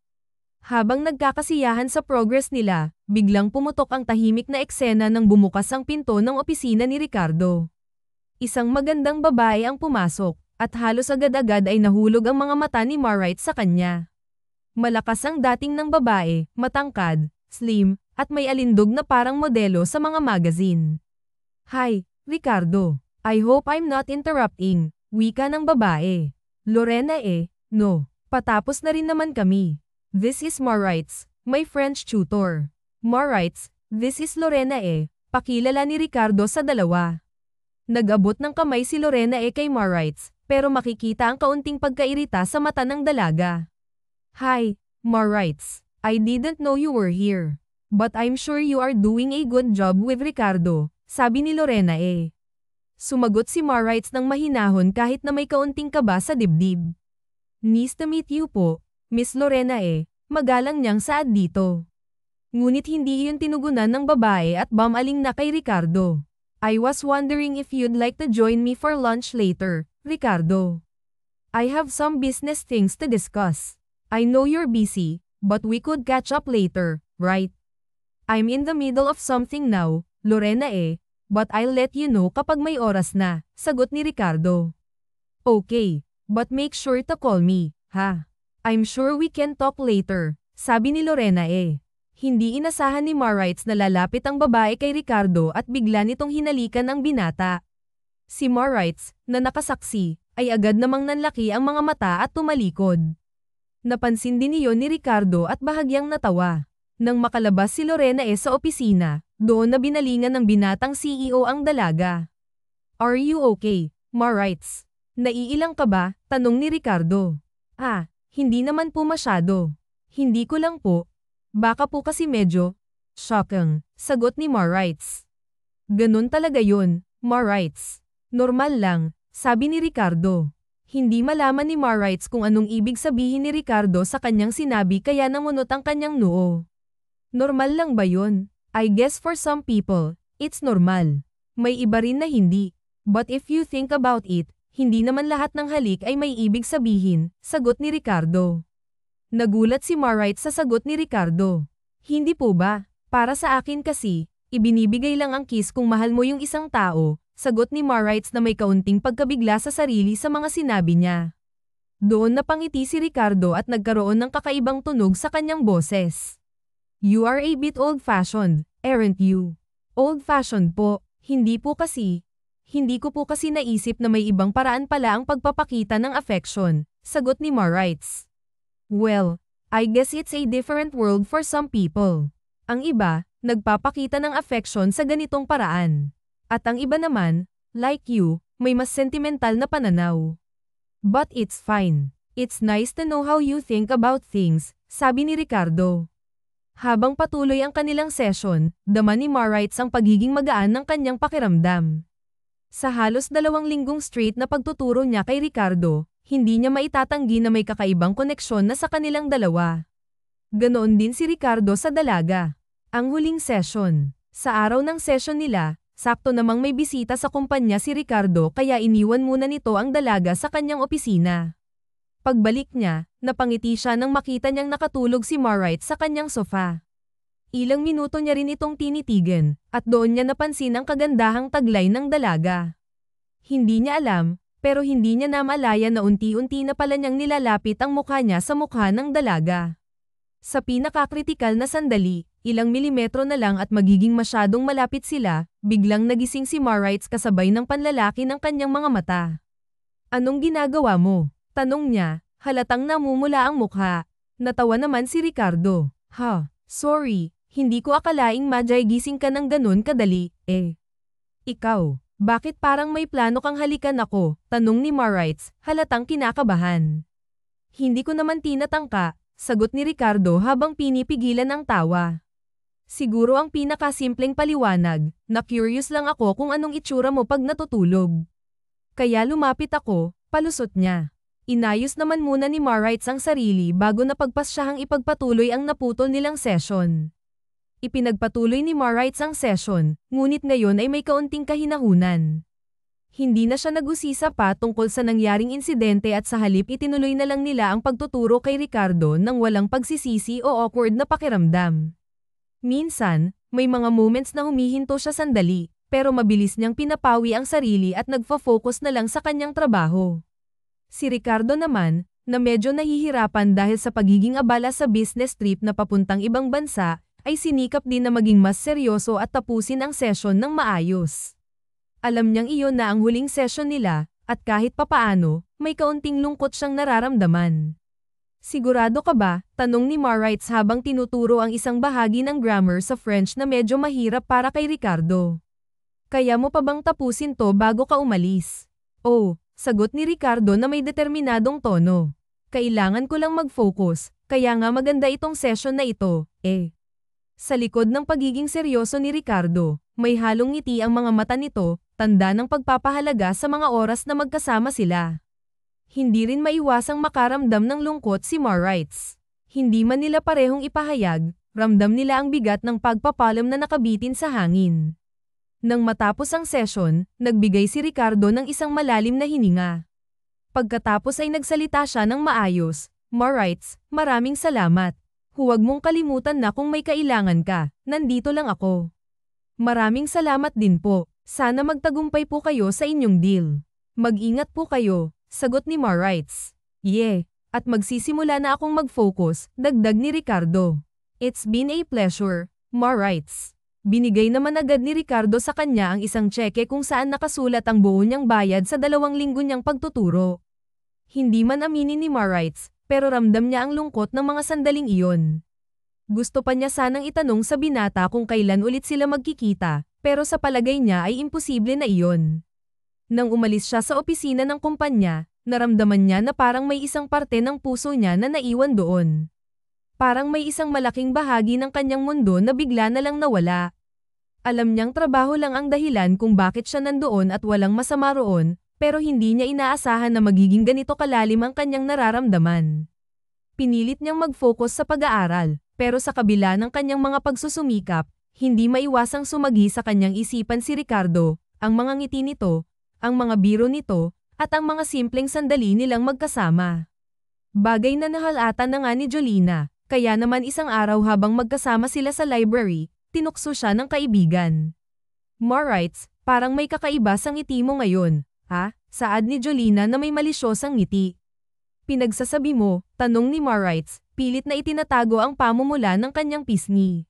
Habang nagkakasiyahan sa progress nila, biglang pumutok ang tahimik na eksena nang bumukas ang pinto ng opisina ni Ricardo. Isang magandang babae ang pumasok, at halos agad-agad ay nahulog ang mga mata ni Moritz sa kanya. Malakas ang dating ng babae, matangkad, slim, at may alindog na parang modelo sa mga magazine. "Hi, Ricardo. I hope I'm not interrupting," wika ng babae. "Lorena no. Patapos na rin naman kami. This is Moritz, my French tutor." "Moritz, this is Lorena pakilala ni Ricardo sa dalawa. Nag-abot ng kamay si Lorena kay Moritz, pero makikita ang kaunting pagkairita sa mata ng dalaga. "Hi, Moritz. I didn't know you were here. But I'm sure you are doing a good job with Ricardo," sabi ni Lorena Sumagot si Moritz ng mahinahon kahit na may kaunting kaba sa dibdib. "Nice to meet you po, Miss Lorena magalang niyang saad dito." Ngunit hindi iyon tinugunan ng babae at bumaling na kay Ricardo. "I was wondering if you'd like to join me for lunch later, Ricardo. I have some business things to discuss. I know you're busy, but we could catch up later, right?" "I'm in the middle of something now, Lorena but I'll let you know kapag may oras na," sagot ni Ricardo. "Okay, but make sure to call me, ha? I'm sure we can talk later," sabi ni Lorena Hindi inasahan ni Moritz na lalapit ang babae kay Ricardo at bigla nitong hinalikan ang binata. Si Moritz, na nakasaksi, ay agad namang nanlaki ang mga mata at tumalikod. Napansin din iyon ni Ricardo at bahagyang natawa. Nang makalabas si Lorena sa opisina, doon na binalingan ng binatang CEO ang dalaga. "Are you okay, Moritz? Naiilang ka ba?" tanong ni Ricardo. Hindi naman po masyado. Hindi ko lang po. Baka po kasi medyo shocking," sagot ni Moritz. "Ganun talaga yun, Moritz. Normal lang," sabi ni Ricardo. Hindi malaman ni Moritz kung anong ibig sabihin ni Ricardo sa kanyang sinabi kaya namunot ang kanyang noo. Normal lang ba yun? I guess for some people, it's normal. May iba rin na hindi. But if you think about it, hindi naman lahat ng halik ay may ibig sabihin, sagot ni Ricardo. Nagulat si Moritz sa sagot ni Ricardo. "Hindi po ba? Para sa akin kasi, ibinibigay lang ang kiss kung mahal mo yung isang tao," sagot ni Moritz na may kaunting pagkabigla sa sarili sa mga sinabi niya. Doon napangiti si Ricardo at nagkaroon ng kakaibang tunog sa kanyang boses. "You are a bit old-fashioned, aren't you?" "Old-fashioned po, hindi po kasi. Hindi ko po kasi naisip na may ibang paraan pala ang pagpapakita ng affection," sagot ni Moritz. "Well, I guess it's a different world for some people. Ang iba, nagpapakita ng affection sa ganitong paraan. At ang iba naman, like you, may mas sentimental na pananaw. But it's fine. It's nice to know how you think about things," sabi ni Ricardo. Habang patuloy ang kanilang session, dama ni Moritz ang pagiging magaan ng kanyang pakiramdam. Sa halos 2 linggong straight na pagtuturo niya kay Ricardo, hindi niya maitatanggi na may kakaibang koneksyon na sa kanilang dalawa. Ganoon din si Ricardo sa dalaga. Ang huling session. Sa araw ng session nila, sakto namang may bisita sa kumpanya si Ricardo kaya iniwan muna nito ang dalaga sa kanyang opisina. Pagbalik niya, napangiti siya nang makita niyang nakatulog si Moritz sa kanyang sofa. Ilang minuto niya rin itong tinitigan, at doon niya napansin ang kagandahang taglay ng dalaga. Hindi niya alam, pero hindi niya namalaya na unti-unti na pala niyang nilalapit ang mukha niya sa mukha ng dalaga. Sa pinakakritikal na sandali, ilang milimetro na lang at magiging masyadong malapit sila, biglang nagising si Moritz kasabay ng panlalaki ng kanyang mga mata. "Anong ginagawa mo?" tanong niya, halatang namumula ang mukha. Natawa naman si Ricardo. Sorry, hindi ko akalaing gising ka ng ganun kadali, Ikaw. "Bakit parang may plano kang halikan ako?" tanong ni Moritz, halatang kinakabahan. "Hindi ko naman tinatangka," sagot ni Ricardo habang pinipigilan ang tawa. "Siguro ang pinakasimpleng paliwanag, na curious lang ako kung anong itsura mo pag natutulog. Kaya lumapit ako," palusot niya. Inayos naman muna ni Moritz ang sarili bago napagpasyahang ipagpatuloy ang naputol nilang session. Ipinagpatuloy ni Marites ang session, ngunit ngayon ay may kaunting kahinahunan. Hindi na siya nag-usisa pa tungkol sa nangyaring insidente at sa halip itinuloy na lang nila ang pagtuturo kay Ricardo nang walang pagsisisi o awkward na pakiramdam. Minsan, may mga moments na humihinto siya sandali, pero mabilis niyang pinapawi ang sarili at nagfo-focus na lang sa kanyang trabaho. Si Ricardo naman, na medyo nahihirapan dahil sa pagiging abala sa business trip na papuntang ibang bansa, ay sinikap din na maging mas seryoso at tapusin ang session ng maayos. Alam niyang iyon na ang huling session nila, at kahit papaano, may kaunting lungkot siyang nararamdaman. Sigurado ka ba? Tanong ni Marites habang tinuturo ang isang bahagi ng grammar sa French na medyo mahirap para kay Ricardo. Kaya mo pa bang tapusin to bago ka umalis? Oh, sagot ni Ricardo na may determinadong tono. Kailangan ko lang mag-focus, kaya nga maganda itong session na ito, eh. Sa likod ng pagiging seryoso ni Ricardo, may halong ngiti ang mga mata nito, tanda ng pagpapahalaga sa mga oras na magkasama sila. Hindi rin maiwasang makaramdam ng lungkot si Marites. Hindi man nila parehong ipahayag, ramdam nila ang bigat ng pagpapalam na nakabitin sa hangin. Nang matapos ang session, nagbigay si Ricardo ng isang malalim na hininga. Pagkatapos ay nagsalita siya ng maayos, Marites, maraming salamat. Huwag mong kalimutan na kung may kailangan ka, nandito lang ako. Maraming salamat din po, sana magtagumpay po kayo sa inyong deal. Mag-ingat po kayo, sagot ni Marites. Yeah, at magsisimula na akong mag-focus, dagdag ni Ricardo. It's been a pleasure, Marites. Binigay naman agad ni Ricardo sa kanya ang isang tseke kung saan nakasulat ang buo niyang bayad sa 2 linggo niyang pagtuturo. Hindi man aminin ni Marites, pero ramdam niya ang lungkot ng mga sandaling iyon. Gusto pa niya sanang itanong sa binata kung kailan ulit sila magkikita, pero sa palagay niya ay imposible na iyon. Nang umalis siya sa opisina ng kumpanya, naramdaman niya na parang may isang parte ng puso niya na naiwan doon. Parang may isang malaking bahagi ng kanyang mundo na bigla na lang nawala. Alam niyang trabaho lang ang dahilan kung bakit siya nandoon at walang masama roon, pero hindi niya inaasahan na magiging ganito kalalim ang kanyang nararamdaman. Pinilit niyang mag-focus sa pag-aaral, pero sa kabila ng kanyang mga pagsusumikap, hindi maiwasang sumagi sa kanyang isipan si Ricardo, ang mga ngiti nito, ang mga biro nito, at ang mga simpleng sandali nilang magkasama. Bagay na nahalata na nga ni Jolina, kaya naman isang araw habang magkasama sila sa library, tinukso siya ng kaibigan. Marites, parang may kakaiba sa ngiti mo ngayon. Ha? Saad ni Jolina na may malisyosang ngiti. Pinagsasabi mo, tanong ni Marites, pilit na itinatago ang pamumula ng kanyang pisngi.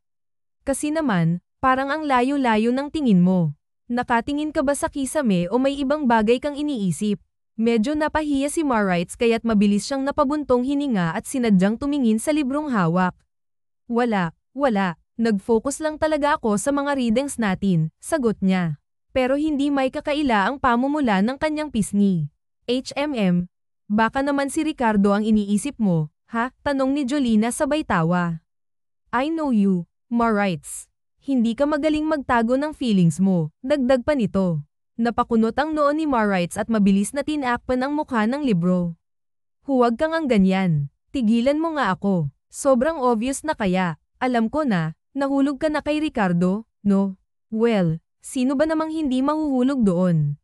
Kasi naman, parang ang layo-layo ng tingin mo. Nakatingin ka ba sa kisame o may ibang bagay kang iniisip? Medyo napahiya si Marites kaya't mabilis siyang napabuntong hininga at sinadyang tumingin sa librong hawak. Wala. Nag-focus lang talaga ako sa mga readings natin, sagot niya. Pero hindi may kakaila ang pamumula ng kanyang pisngi. Baka naman si Ricardo ang iniisip mo, ha? Tanong ni Jolina sabay tawa. I know you, Marites. Hindi ka magaling magtago ng feelings mo, dagdag pa nito. Napakunot ang noo ni Marites at mabilis na tinakpan ang mukha ng libro. Huwag kang ang ganyan. Tigilan mo nga ako. Sobrang obvious na kaya. Alam ko na, nahulog ka na kay Ricardo, no? Well, sino ba namang hindi mahuhulog doon?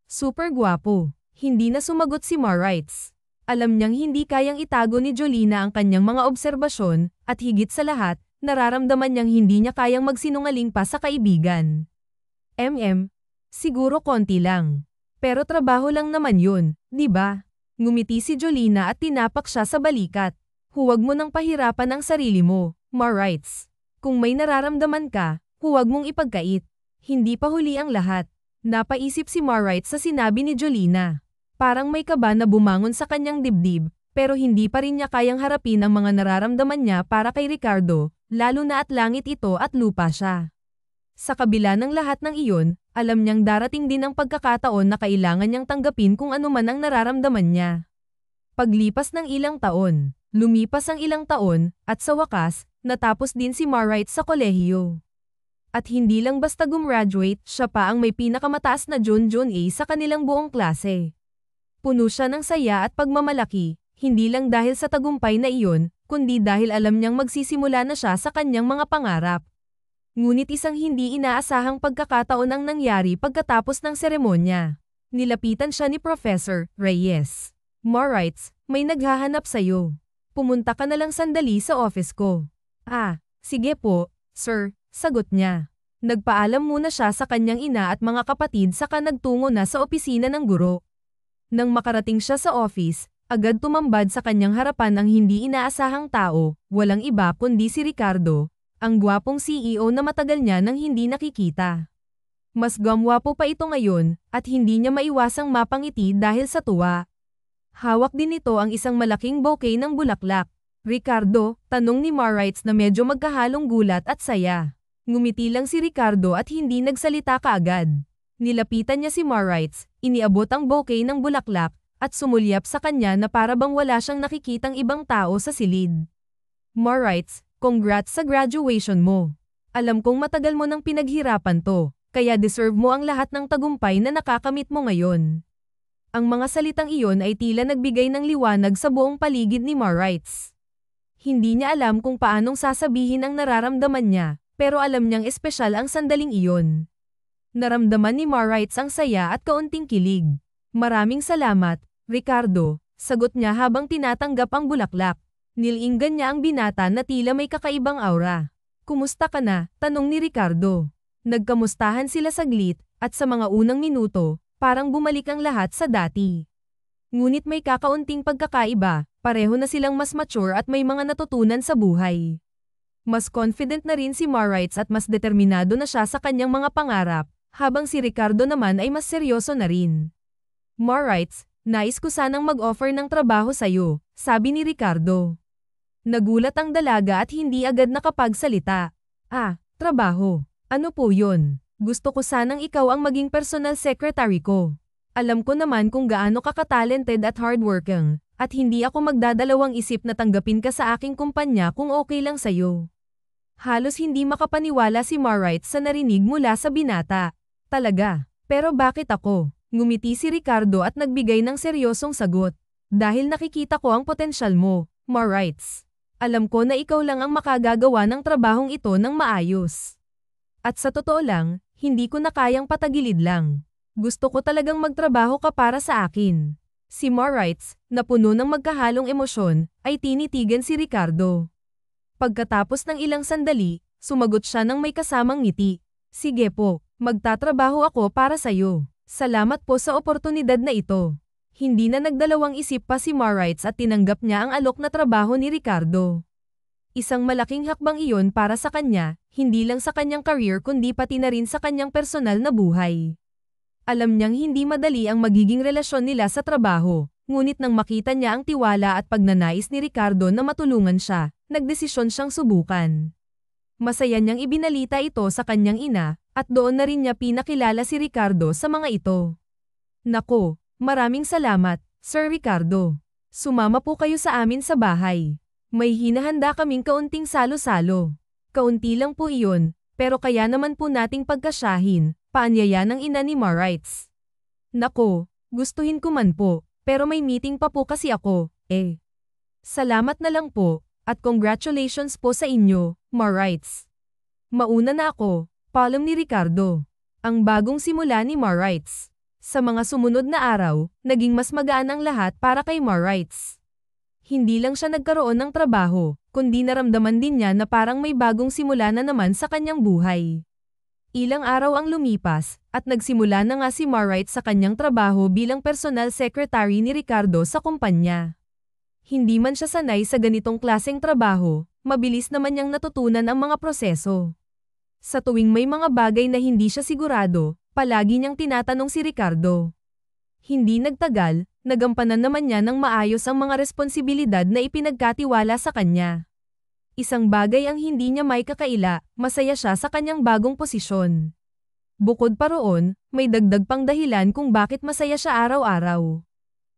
Super gwapo. Hindi na sumagot si Marites. Alam niyang hindi kayang itago ni Jolina ang kanyang mga obserbasyon, at higit sa lahat, nararamdaman niyang hindi niya kayang magsinungaling pa sa kaibigan. Siguro konti lang. Pero trabaho lang naman yun, di ba? Ngumiti si Jolina at tinapak siya sa balikat. Huwag mo nang pahirapan ang sarili mo, Marites. Kung may nararamdaman ka, huwag mong ipagkait. Hindi pa huli ang lahat. Napaisip si Marites sa sinabi ni Jolina. Parang may kaba na bumangon sa kanyang dibdib, pero hindi pa rin niya kayang harapin ang mga nararamdaman niya para kay Ricardo, lalo na at langit ito at lupa siya. Sa kabila ng lahat ng iyon, alam niyang darating din ang pagkakataon na kailangan niyang tanggapin kung ano man ang nararamdaman niya. Paglipas ng ilang taon, lumipas ang ilang taon, at sa wakas, natapos din si Marites sa kolehiyo. At hindi lang basta gumraduate, siya pa ang may pinakamataas na Junjun A sa kanilang buong klase. Puno siya ng saya at pagmamalaki, hindi lang dahil sa tagumpay na iyon, kundi dahil alam niyang magsisimula na siya sa kanyang mga pangarap. Ngunit isang hindi inaasahang pagkakataon ang nangyari pagkatapos ng seremonya. Nilapitan siya ni Professor Reyes. Moritz, may naghahanap sa'yo. Pumunta ka na lang sandali sa office ko. Ah, sige po, sir, sagot niya. Nagpaalam muna siya sa kanyang ina at mga kapatid saka nagtungo na sa opisina ng guro. Nang makarating siya sa office, agad tumambad sa kanyang harapan ang hindi inaasahang tao, walang iba kundi si Ricardo, ang gwapong CEO na matagal niya nang hindi nakikita. Mas gumwapo pa ito ngayon, at hindi niya maiwasang mapangiti dahil sa tuwa. Hawak din nito ang isang malaking bouquet ng bulaklak. Ricardo, tanong ni Moritz na medyo magkahalong gulat at saya. Ngumiti lang si Ricardo at hindi nagsalita kaagad. Nilapitan niya si Moritz, iniabot ang bouquet ng bulaklak, at sumulyap sa kanya na para bang wala siyang nakikitang ibang tao sa silid. Moritz, congrats sa graduation mo. Alam kong matagal mo nang pinaghirapan to. Kaya deserve mo ang lahat ng tagumpay na nakakamit mo ngayon. Ang mga salitang iyon ay tila nagbigay ng liwanag sa buong paligid ni Moritz. Hindi niya alam kung paanong sasabihin ang nararamdaman niya, pero alam niyang espesyal ang sandaling iyon. Naramdaman ni Moritz ang saya at kaunting kilig. Maraming salamat, Ricardo, sagot niya habang tinatanggap ang bulaklak. Nilinggan niya ang binata na tila may kakaibang aura. Kumusta ka na? Tanong ni Ricardo. Nagkamustahan sila saglit, at sa mga unang minuto, parang bumalik ang lahat sa dati. Ngunit may kakaunting pagkakaiba, pareho na silang mas mature at may mga natutunan sa buhay. Mas confident na rin si Moritz at mas determinado na siya sa kanyang mga pangarap, habang si Ricardo naman ay mas seryoso na rin. Moritz, nais ko sanang mag-offer ng trabaho sa'yo, sabi ni Ricardo. Nagulat ang dalaga at hindi agad nakapagsalita. Ah, trabaho. Ano po yun? Gusto ko sanang ikaw ang maging personal secretary ko. Alam ko naman kung gaano ka ka-talented at hardworking, at hindi ako magdadalawang isip na tanggapin ka sa aking kumpanya kung okay lang sa'yo. Halos hindi makapaniwala si Moritz sa narinig mula sa binata. Talaga? Pero bakit ako? Ngumiti si Ricardo at nagbigay ng seryosong sagot. Dahil nakikita ko ang potensyal mo, Moritz. Alam ko na ikaw lang ang makagagawa ng trabahong ito ng maayos. At sa totoo lang, hindi ko na kayang patagilid lang. Gusto ko talagang magtrabaho ka para sa akin. Si Moritz, na puno ng magkahalong emosyon, ay tinitigan si Ricardo. Pagkatapos ng ilang sandali, sumagot siya ng may kasamang ngiti. Sige po, magtatrabaho ako para sa'yo. Salamat po sa oportunidad na ito. Hindi na nagdalawang isip pa si Moritz at tinanggap niya ang alok na trabaho ni Ricardo. Isang malaking hakbang iyon para sa kanya, hindi lang sa kanyang career kundi pati na rin sa kanyang personal na buhay. Alam niyang hindi madali ang magiging relasyon nila sa trabaho, ngunit nang makita niya ang tiwala at pagnanais ni Ricardo na matulungan siya, nagdesisyon siyang subukan. Masaya niyang ibinalita ito sa kanyang ina, at doon na rin niya pinakilala si Ricardo sa mga ito. Nako, maraming salamat, Sir Ricardo. Sumama po kayo sa amin sa bahay. May hinahanda kaming kaunting salo-salo. Kaunti lang po iyon, pero kaya naman po nating pagkasyahin, paanyaya ng ina ni Moritz. Nako, gustuhin ko man po, pero may meeting pa po kasi ako, eh. Salamat na lang po, at congratulations po sa inyo, Moritz. Mauna na ako, paalam ni Ricardo. Ang bagong simula ni Moritz. Sa mga sumunod na araw, naging mas magaan ang lahat para kay Moritz. Hindi lang siya nagkaroon ng trabaho, kundi naramdaman din niya na parang may bagong simula na naman sa kanyang buhay. Ilang araw ang lumipas, at nagsimula na nga si Moritz sa kanyang trabaho bilang personal secretary ni Ricardo sa kumpanya. Hindi man siya sanay sa ganitong klaseng trabaho, mabilis naman niyang natutunan ang mga proseso. Sa tuwing may mga bagay na hindi siya sigurado, palagi niyang tinatanong si Ricardo. Hindi nagtagal, nagampanan naman niya ng maayos ang mga responsibilidad na ipinagkatiwala sa kanya. Isang bagay ang hindi niya may kakaila, masaya siya sa kanyang bagong posisyon. Bukod pa roon, may dagdag pang dahilan kung bakit masaya siya araw-araw.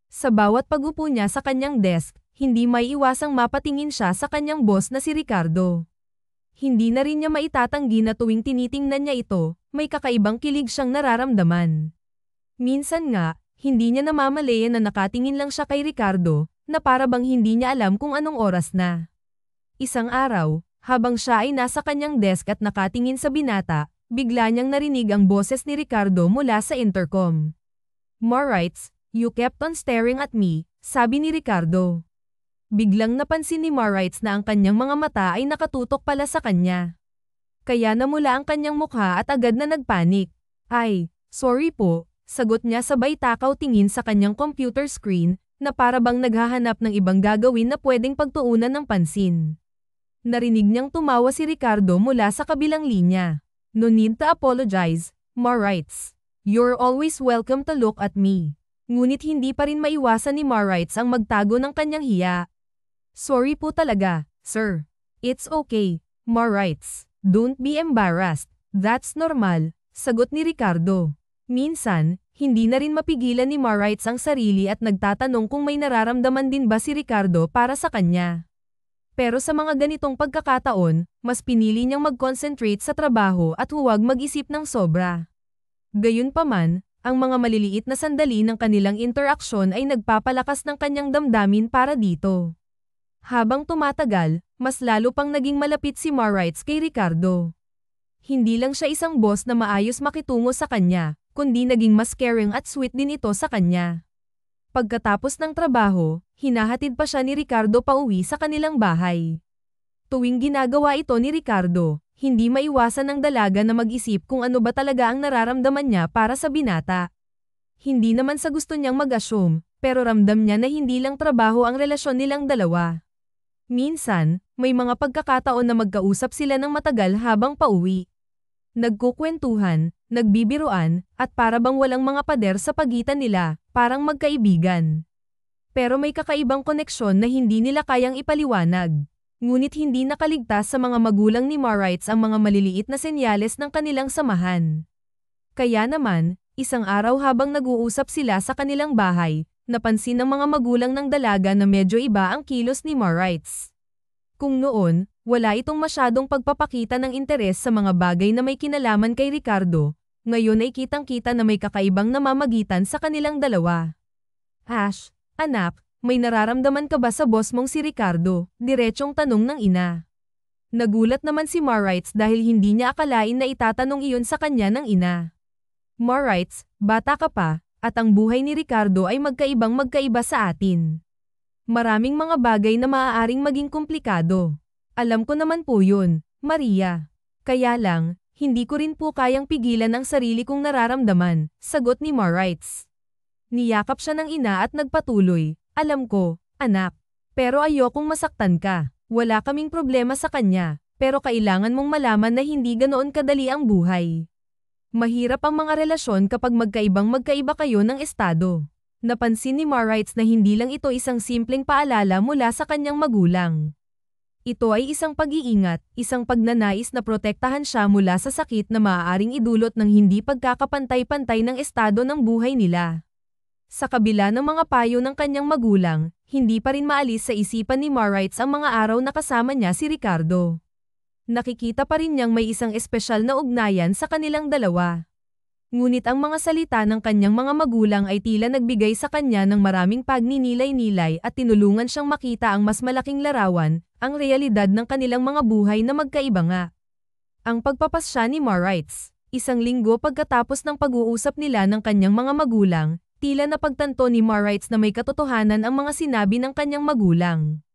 Sa bawat pag-upo niya sa kanyang desk, hindi may iwasang mapatingin siya sa kanyang boss na si Ricardo. Hindi na rin niya maitatanggi na tuwing tinitingnan niya ito, may kakaibang kilig siyang nararamdaman. Minsan nga, hindi niya namamalayan na nakatingin lang siya kay Ricardo, na para bang hindi niya alam kung anong oras na. Isang araw, habang siya ay nasa kanyang desk at nakatingin sa binata, bigla niyang narinig ang boses ni Ricardo mula sa intercom. Moritz, you kept on staring at me, sabi ni Ricardo. Biglang napansin ni Moritz na ang kanyang mga mata ay nakatutok pala sa kanya. Kaya namula ang kanyang mukha at agad na nagpanik. Ay, sorry po, sagot niya sabay takaw tingin sa kanyang computer screen, na para bang naghahanap ng ibang gagawin na pwedeng pagtuunan ng pansin. Narinig niyang tumawa si Ricardo mula sa kabilang linya. No need to apologize, Moritz. You're always welcome to look at me. Ngunit hindi pa rin maiwasan ni Moritz ang magtago ng kanyang hiya. Sorry po talaga, sir. It's okay, Moritz. Don't be embarrassed. That's normal, sagot ni Ricardo. Minsan, hindi na rin mapigilan ni Moritz ang sarili at nagtatanong kung may nararamdaman din ba si Ricardo para sa kanya. Pero sa mga ganitong pagkakataon, mas pinili niyang mag-concentrate sa trabaho at huwag mag-isip ng sobra. Gayunpaman, ang mga maliliit na sandali ng kanilang interaksyon ay nagpapalakas ng kanyang damdamin para dito. Habang tumatagal, mas lalo pang naging malapit si Moritz kay Ricardo. Hindi lang siya isang boss na maayos makitungo sa kanya, kundi naging mas caring at sweet din ito sa kanya. Pagkatapos ng trabaho, hinahatid pa siya ni Ricardo pauwi sa kanilang bahay. Tuwing ginagawa ito ni Ricardo, hindi maiwasan ng dalaga na mag-isip kung ano ba talaga ang nararamdaman niya para sa binata. Hindi naman sa gusto niyang mag-assume, pero ramdam niya na hindi lang trabaho ang relasyon nilang dalawa. Minsan, may mga pagkakataon na magkausap sila ng matagal habang pauwi. Nagkukwentuhan, nagbibiruan, at para bang walang mga pader sa pagitan nila, parang magkaibigan. Pero may kakaibang koneksyon na hindi nila kayang ipaliwanag. Ngunit hindi nakaligtas sa mga magulang ni Moritz ang mga maliliit na senyales ng kanilang samahan. Kaya naman, isang araw habang nag-uusap sila sa kanilang bahay, napansin ng mga magulang ng dalaga na medyo iba ang kilos ni Moritz. Kung noon, wala itong masyadong pagpapakita ng interes sa mga bagay na may kinalaman kay Ricardo, ngayon ay kitang-kita na may kakaibang namamagitan sa kanilang dalawa. Ash, anak, may nararamdaman ka ba sa boss mong si Ricardo? Diretsong tanong ng ina. Nagulat naman si Moritz dahil hindi niya akalain na itatanong iyon sa kanya ng ina. Moritz, bata ka pa, at ang buhay ni Ricardo ay magkaibang-magkaiba sa atin. Maraming mga bagay na maaaring maging komplikado. Alam ko naman po yun, Maria. Kaya lang, hindi ko rin po kayang pigilan ang sarili kong nararamdaman, sagot ni Moritz. Niyakap siya ng ina at nagpatuloy, alam ko, anak. Pero ayokong masaktan ka. Wala kaming problema sa kanya, pero kailangan mong malaman na hindi ganoon kadali ang buhay. Mahirap ang mga relasyon kapag magkaibang-magkaiba kayo ng estado. Napansin ni Moritz na hindi lang ito isang simpleng paalala mula sa kanyang magulang. Ito ay isang pag-iingat, isang pagnanais na protektahan siya mula sa sakit na maaaring idulot ng hindi pagkakapantay-pantay ng estado ng buhay nila. Sa kabila ng mga payo ng kanyang magulang, hindi pa rin maalis sa isipan ni Moritz ang mga araw na kasama niya si Ricardo. Nakikita pa rin niyang may isang espesyal na ugnayan sa kanilang dalawa. Ngunit ang mga salita ng kanyang mga magulang ay tila nagbigay sa kanya ng maraming pagninilay-nilay at tinulungan siyang makita ang mas malaking larawan, ang realidad ng kanilang mga buhay na magkaiba nga. Ang pagpapasya ni Moritz, isang linggo pagkatapos ng pag-uusap nila ng kanyang mga magulang, tila napagtanto ni Moritz na may katotohanan ang mga sinabi ng kanyang magulang.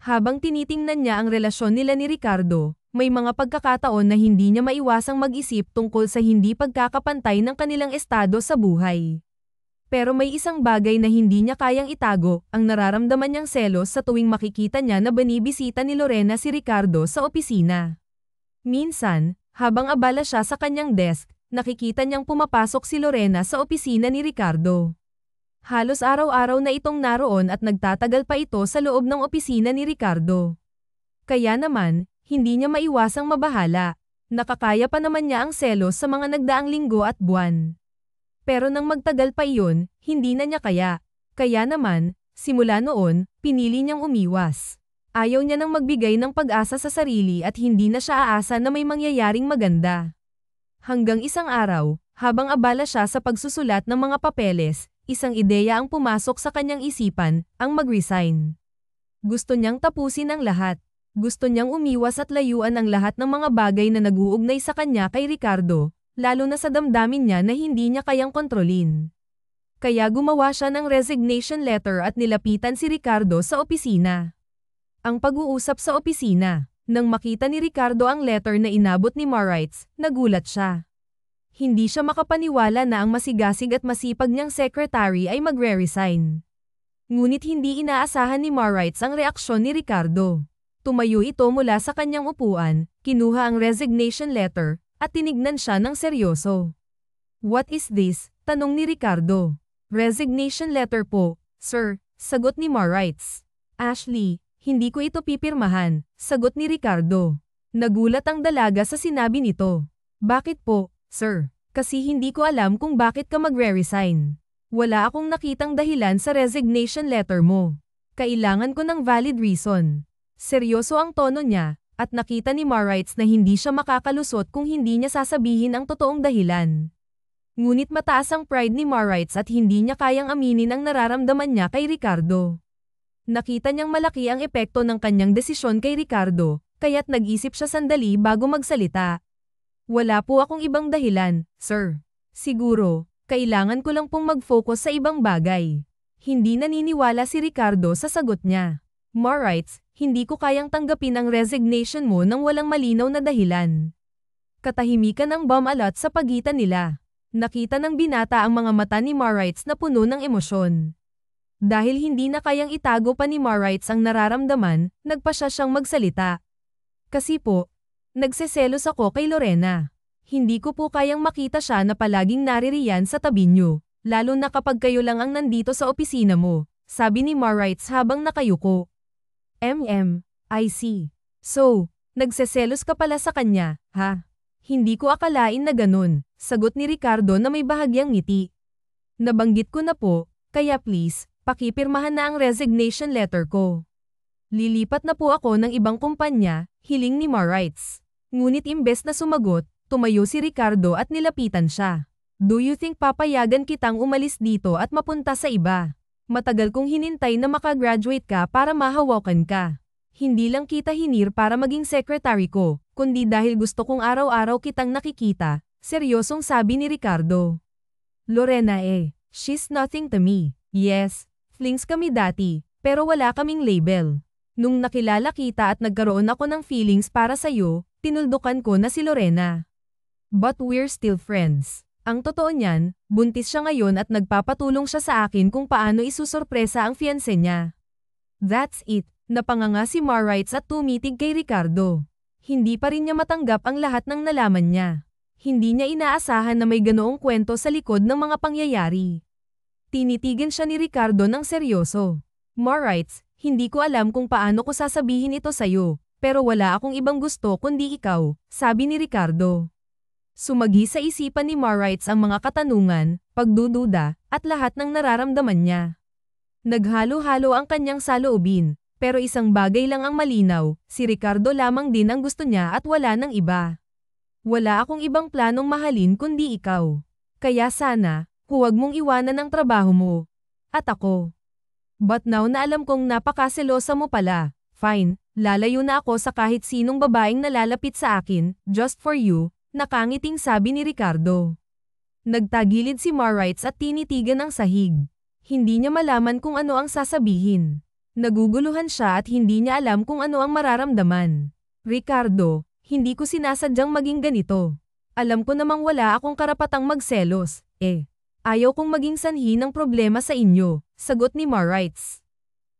Habang tinitingnan niya ang relasyon nila ni Ricardo, may mga pagkakataon na hindi niya maiwasang mag-isip tungkol sa hindi pagkakapantay ng kanilang estado sa buhay. Pero may isang bagay na hindi niya kayang itago, ang nararamdaman niyang selos sa tuwing makikita niya na binibisita ni Lorena si Ricardo sa opisina. Minsan, habang abala siya sa kanyang desk, nakikita niyang pumapasok si Lorena sa opisina ni Ricardo. Halos araw-araw na itong naroon at nagtatagal pa ito sa loob ng opisina ni Ricardo. Kaya naman, hindi niya maiwasang mabahala. Nakakaya pa naman niya ang selos sa mga nagdaang linggo at buwan. Pero nang magtagal pa iyon, hindi na niya kaya. Kaya naman, simula noon, pinili niyang umiwas. Ayaw niya nang magbigay ng pag-asa sa sarili at hindi na siya aasa na may mangyayaring maganda. Hanggang isang araw, habang abala siya sa pagsusulat ng mga papeles, isang ideya ang pumasok sa kanyang isipan, ang mag-resign. Gusto niyang tapusin ang lahat. Gusto niyang umiwas at layuan ang lahat ng mga bagay na nag-uugnay sa kanya kay Ricardo, lalo na sa damdamin niya na hindi niya kayang kontrolin. Kaya gumawa siya ng resignation letter at nilapitan si Ricardo sa opisina. Ang pag-uusap sa opisina. Nang makita ni Ricardo ang letter na inabot ni Moritz, nagulat siya. Hindi siya makapaniwala na ang masigasig at masipag niyang secretary ay magre-resign. Ngunit hindi inaasahan ni Moritz ang reaksyon ni Ricardo. Tumayo ito mula sa kanyang upuan, kinuha ang resignation letter, at tinignan siya ng seryoso. "What is this?" tanong ni Ricardo. "Resignation letter po, sir," sagot ni Moritz. "Ashley, hindi ko ito pipirmahan," sagot ni Ricardo. Nagulat ang dalaga sa sinabi nito. "Bakit po, sir? Kasi hindi ko alam kung bakit ka magre-resign. Wala akong nakitang dahilan sa resignation letter mo. Kailangan ko ng valid reason." Seryoso ang tono niya, at nakita ni Moritz na hindi siya makakalusot kung hindi niya sasabihin ang totoong dahilan. Ngunit mataas ang pride ni Moritz at hindi niya kayang aminin ang nararamdaman niya kay Ricardo. Nakita niyang malaki ang epekto ng kanyang desisyon kay Ricardo, kaya't nag-isip siya sandali bago magsalita. "Wala po akong ibang dahilan, sir. Siguro, kailangan ko lang pong mag-focus sa ibang bagay." Hindi naniniwala si Ricardo sa sagot niya. "Moritz, hindi ko kayang tanggapin ang resignation mo nang walang malinaw na dahilan." Katahimikan ang bumalot sa pagitan nila. Nakita ng binata ang mga mata ni Moritz na puno ng emosyon. Dahil hindi na kayang itago pa ni Moritz ang nararamdaman, nagpasya siyang magsalita. "Kasi po, nagseselos ako kay Lorena. Hindi ko po kayang makita siya na palaging naririyan sa tabi niyo, lalo na kapag kayo lang ang nandito sa opisina mo," sabi ni Moritz habang nakayuko. I see. So, nagseselos ka pala sa kanya, ha? Hindi ko akalain na ganun, sagot ni Ricardo na may bahagyang ngiti. "Nabanggit ko na po, kaya please, pakipirmahan na ang resignation letter ko. Lilipat na po ako ng ibang kumpanya," hiling ni Moritz. Ngunit imbes na sumagot, tumayo si Ricardo at nilapitan siya. "Do you think papayagan kitang umalis dito at mapunta sa iba? Matagal kong hinintay na makagraduate ka para mahawakan ka. Hindi lang kita hinir para maging secretary ko, kundi dahil gusto kong araw-araw kitang nakikita," seryosong sabi ni Ricardo. "Lorena she's nothing to me. Yes, flings kami dati, pero wala kaming label. Nung nakilala kita at nagkaroon ako ng feelings para sa'yo, tinuldukan ko na si Lorena. But we're still friends. Ang totoo niyan, buntis siya ngayon at nagpapatulong siya sa akin kung paano isusurpresa ang fiancé niya." "That's it," napanganga si Moritz at tumitig kay Ricardo. Hindi pa rin niya matanggap ang lahat ng nalaman niya. Hindi niya inaasahan na may ganoong kwento sa likod ng mga pangyayari. Tinitigan siya ni Ricardo ng seryoso. "Moritz, hindi ko alam kung paano ko sasabihin ito sa'yo, pero wala akong ibang gusto kundi ikaw," sabi ni Ricardo. Sumagi sa isipan ni Moritz ang mga katanungan, pagdududa, at lahat ng nararamdaman niya. Naghalo-halo ang kanyang saloobin, pero isang bagay lang ang malinaw, si Ricardo lamang din ang gusto niya at wala ng iba. "Wala akong ibang planong mahalin kundi ikaw. Kaya sana, huwag mong iwanan ang trabaho mo. At ako. But now na alam kong napakaselosa mo pala, fine, lalayo na ako sa kahit sinong babaeng nalalapit sa akin, just for you," nakangiting sabi ni Ricardo. Nagtagilid si Moritz at tinitigan ang sahig. Hindi niya malaman kung ano ang sasabihin. Naguguluhan siya at hindi niya alam kung ano ang mararamdaman. "Ricardo, hindi ko sinasadyang maging ganito. Alam ko namang wala akong karapatang magselos, ayaw kong maging sanhi ng problema sa inyo," sagot ni Moritz.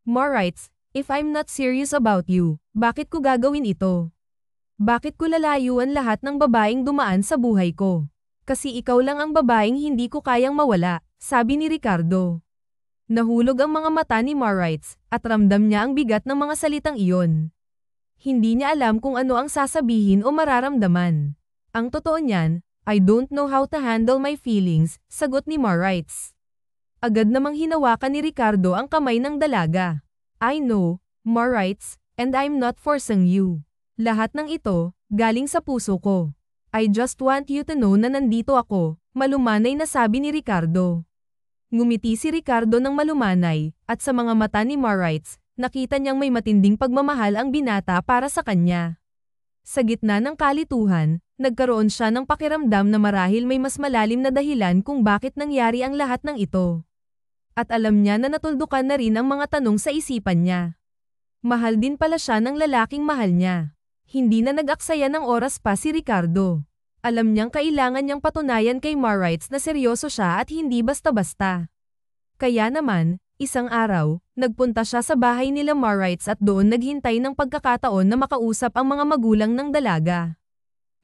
"Moritz, if I'm not serious about you, bakit ko gagawin ito? Bakit ko lalayuan lahat ng babaeng dumaan sa buhay ko? Kasi ikaw lang ang babaeng hindi ko kayang mawala," sabi ni Ricardo. Nahulog ang mga mata ni Moritz, at ramdam niya ang bigat ng mga salitang iyon. Hindi niya alam kung ano ang sasabihin o mararamdaman. Ang totoo niyan, "I don't know how to handle my feelings," sagot ni Moritz. Agad namang hinawakan ni Ricardo ang kamay ng dalaga. "I know, Moritz, and I'm not forcing you. Lahat ng ito, galing sa puso ko. I just want you to know na nandito ako," malumanay na sabi ni Ricardo. Ngumiti si Ricardo ng malumanay, at sa mga mata ni Moritz, nakita niyang may matinding pagmamahal ang binata para sa kanya. Sa gitna ng kalituhan, nagkaroon siya ng pakiramdam na marahil may mas malalim na dahilan kung bakit nangyari ang lahat ng ito. At alam niya na natuldukan na rin ang mga tanong sa isipan niya. Mahal din pala siya ng lalaking mahal niya. Hindi na nag-aksaya ng oras pa si Ricardo. Alam niyang kailangan niyang patunayan kay Maurice na seryoso siya at hindi basta-basta. Kaya naman, isang araw, nagpunta siya sa bahay nila Maurice at doon naghintay ng pagkakataon na makausap ang mga magulang ng dalaga.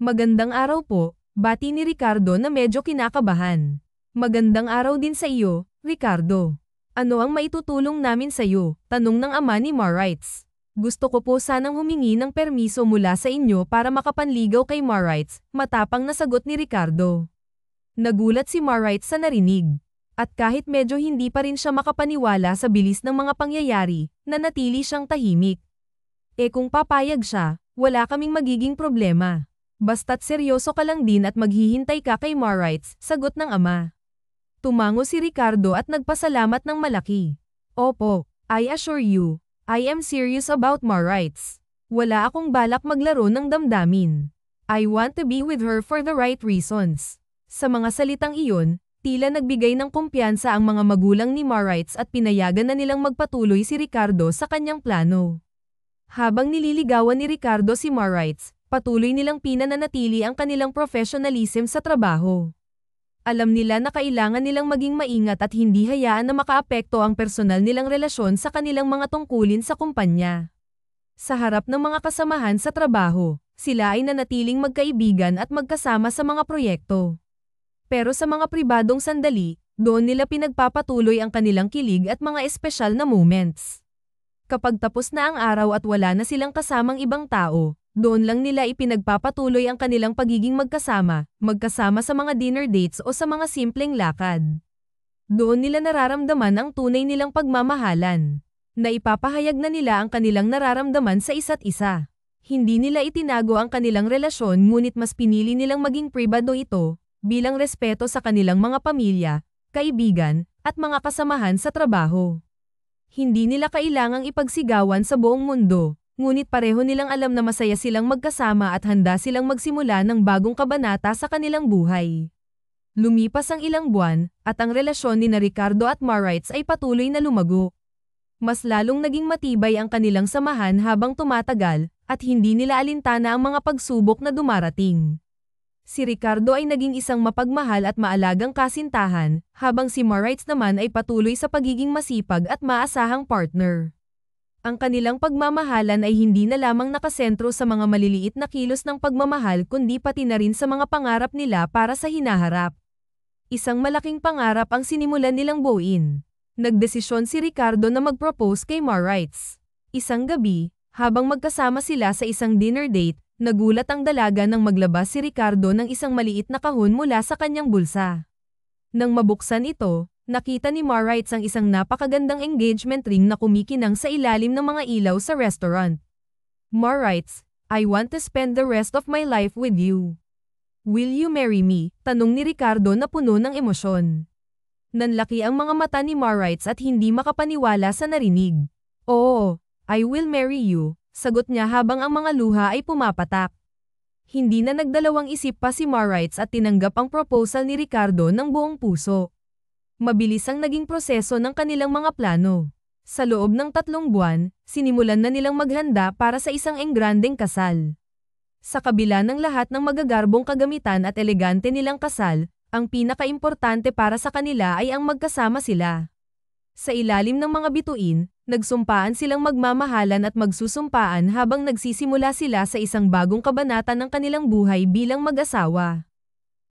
Magandang araw po, bati ni Ricardo na medyo kinakabahan. Magandang araw din sa iyo, Ricardo. Ano ang maitutulong namin sa iyo? Tanong ng ama ni Maurice. Gusto ko po sanang humingi ng permiso mula sa inyo para makapanligaw kay Maurice, matapang na sagot ni Ricardo. Nagulat si Maurice sa narinig. At kahit medyo hindi pa rin siya makapaniwala sa bilis ng mga pangyayari, nanatili siyang tahimik. Kung papayag siya, wala kaming magiging problema. Basta't seryoso ka lang din at maghihintay ka kay Maurice, sagot ng ama. Tumango si Ricardo at nagpasalamat ng malaki. Opo, I assure you, I am serious about Maurice. Wala akong balak maglaro ng damdamin. I want to be with her for the right reasons. Sa mga salitang iyon, tila nagbigay ng kumpiyansa ang mga magulang ni Maurice at pinayagan na nilang magpatuloy si Ricardo sa kanyang plano. Habang nililigawan ni Ricardo si Maurice, patuloy nilang pinananatili ang kanilang professionalism sa trabaho. Alam nila na kailangan nilang maging maingat at hindi hayaan na makaapekto ang personal nilang relasyon sa kanilang mga tungkulin sa kumpanya. Sa harap ng mga kasamahan sa trabaho, sila ay nanatiling magkaibigan at magkasama sa mga proyekto. Pero sa mga pribadong sandali, doon nila pinagpapatuloy ang kanilang kilig at mga espesyal na moments. Kapag tapos na ang araw at wala na silang kasamang ibang tao, doon lang nila ipinagpapatuloy ang kanilang pagiging magkasama sa mga dinner dates o sa mga simpleng lakad. Doon nila nararamdaman ang tunay nilang pagmamahalan. Naipapahayag na nila ang kanilang nararamdaman sa isa't isa. Hindi nila itinago ang kanilang relasyon ngunit mas pinili nilang maging pribado ito, bilang respeto sa kanilang mga pamilya, kaibigan, at mga kasamahan sa trabaho. Hindi nila kailangang ipagsigawan sa buong mundo, ngunit pareho nilang alam na masaya silang magkasama at handa silang magsimula ng bagong kabanata sa kanilang buhay. Lumipas ang ilang buwan, at ang relasyon ni Ricardo at Maurice ay patuloy na lumago. Mas lalong naging matibay ang kanilang samahan habang tumatagal, at hindi nila alintana ang mga pagsubok na dumarating. Si Ricardo ay naging isang mapagmahal at maalagang kasintahan, habang si Maurice naman ay patuloy sa pagiging masipag at maasahang partner. Ang kanilang pagmamahalan ay hindi na lamang nakasentro sa mga maliliit na kilos ng pagmamahal kundi pati na rin sa mga pangarap nila para sa hinaharap. Isang malaking pangarap ang sinimulan nilang buuin. Nagdesisyon si Ricardo na mag-propose kay Maurice. Isang gabi, habang magkasama sila sa isang dinner date, nagulat ang dalaga nang maglabas si Ricardo ng isang maliit na kahon mula sa kanyang bulsa. Nang mabuksan ito, nakita ni Maurice ang isang napakagandang engagement ring na kumikinang sa ilalim ng mga ilaw sa restaurant. Maurice, I want to spend the rest of my life with you. Will you marry me? Tanong ni Ricardo na puno ng emosyon. Nanlaki ang mga mata ni Maurice at hindi makapaniwala sa narinig. Oo, I will marry you, sagot niya habang ang mga luha ay pumapatak. Hindi na nagdalawang isip pa si Maurice at tinanggap ang proposal ni Ricardo ng buong puso. Mabilis ang naging proseso ng kanilang mga plano. Sa loob ng 3 buwan, sinimulan na nilang maghanda para sa isang engrandeng kasal. Sa kabila ng lahat ng magagarbong kagamitan at elegante nilang kasal, ang pinakaimportante para sa kanila ay ang magkasama sila. Sa ilalim ng mga bituin, nagsumpaan silang magmamahalan at magsusumpaan habang nagsisimula sila sa isang bagong kabanata ng kanilang buhay bilang mag-asawa.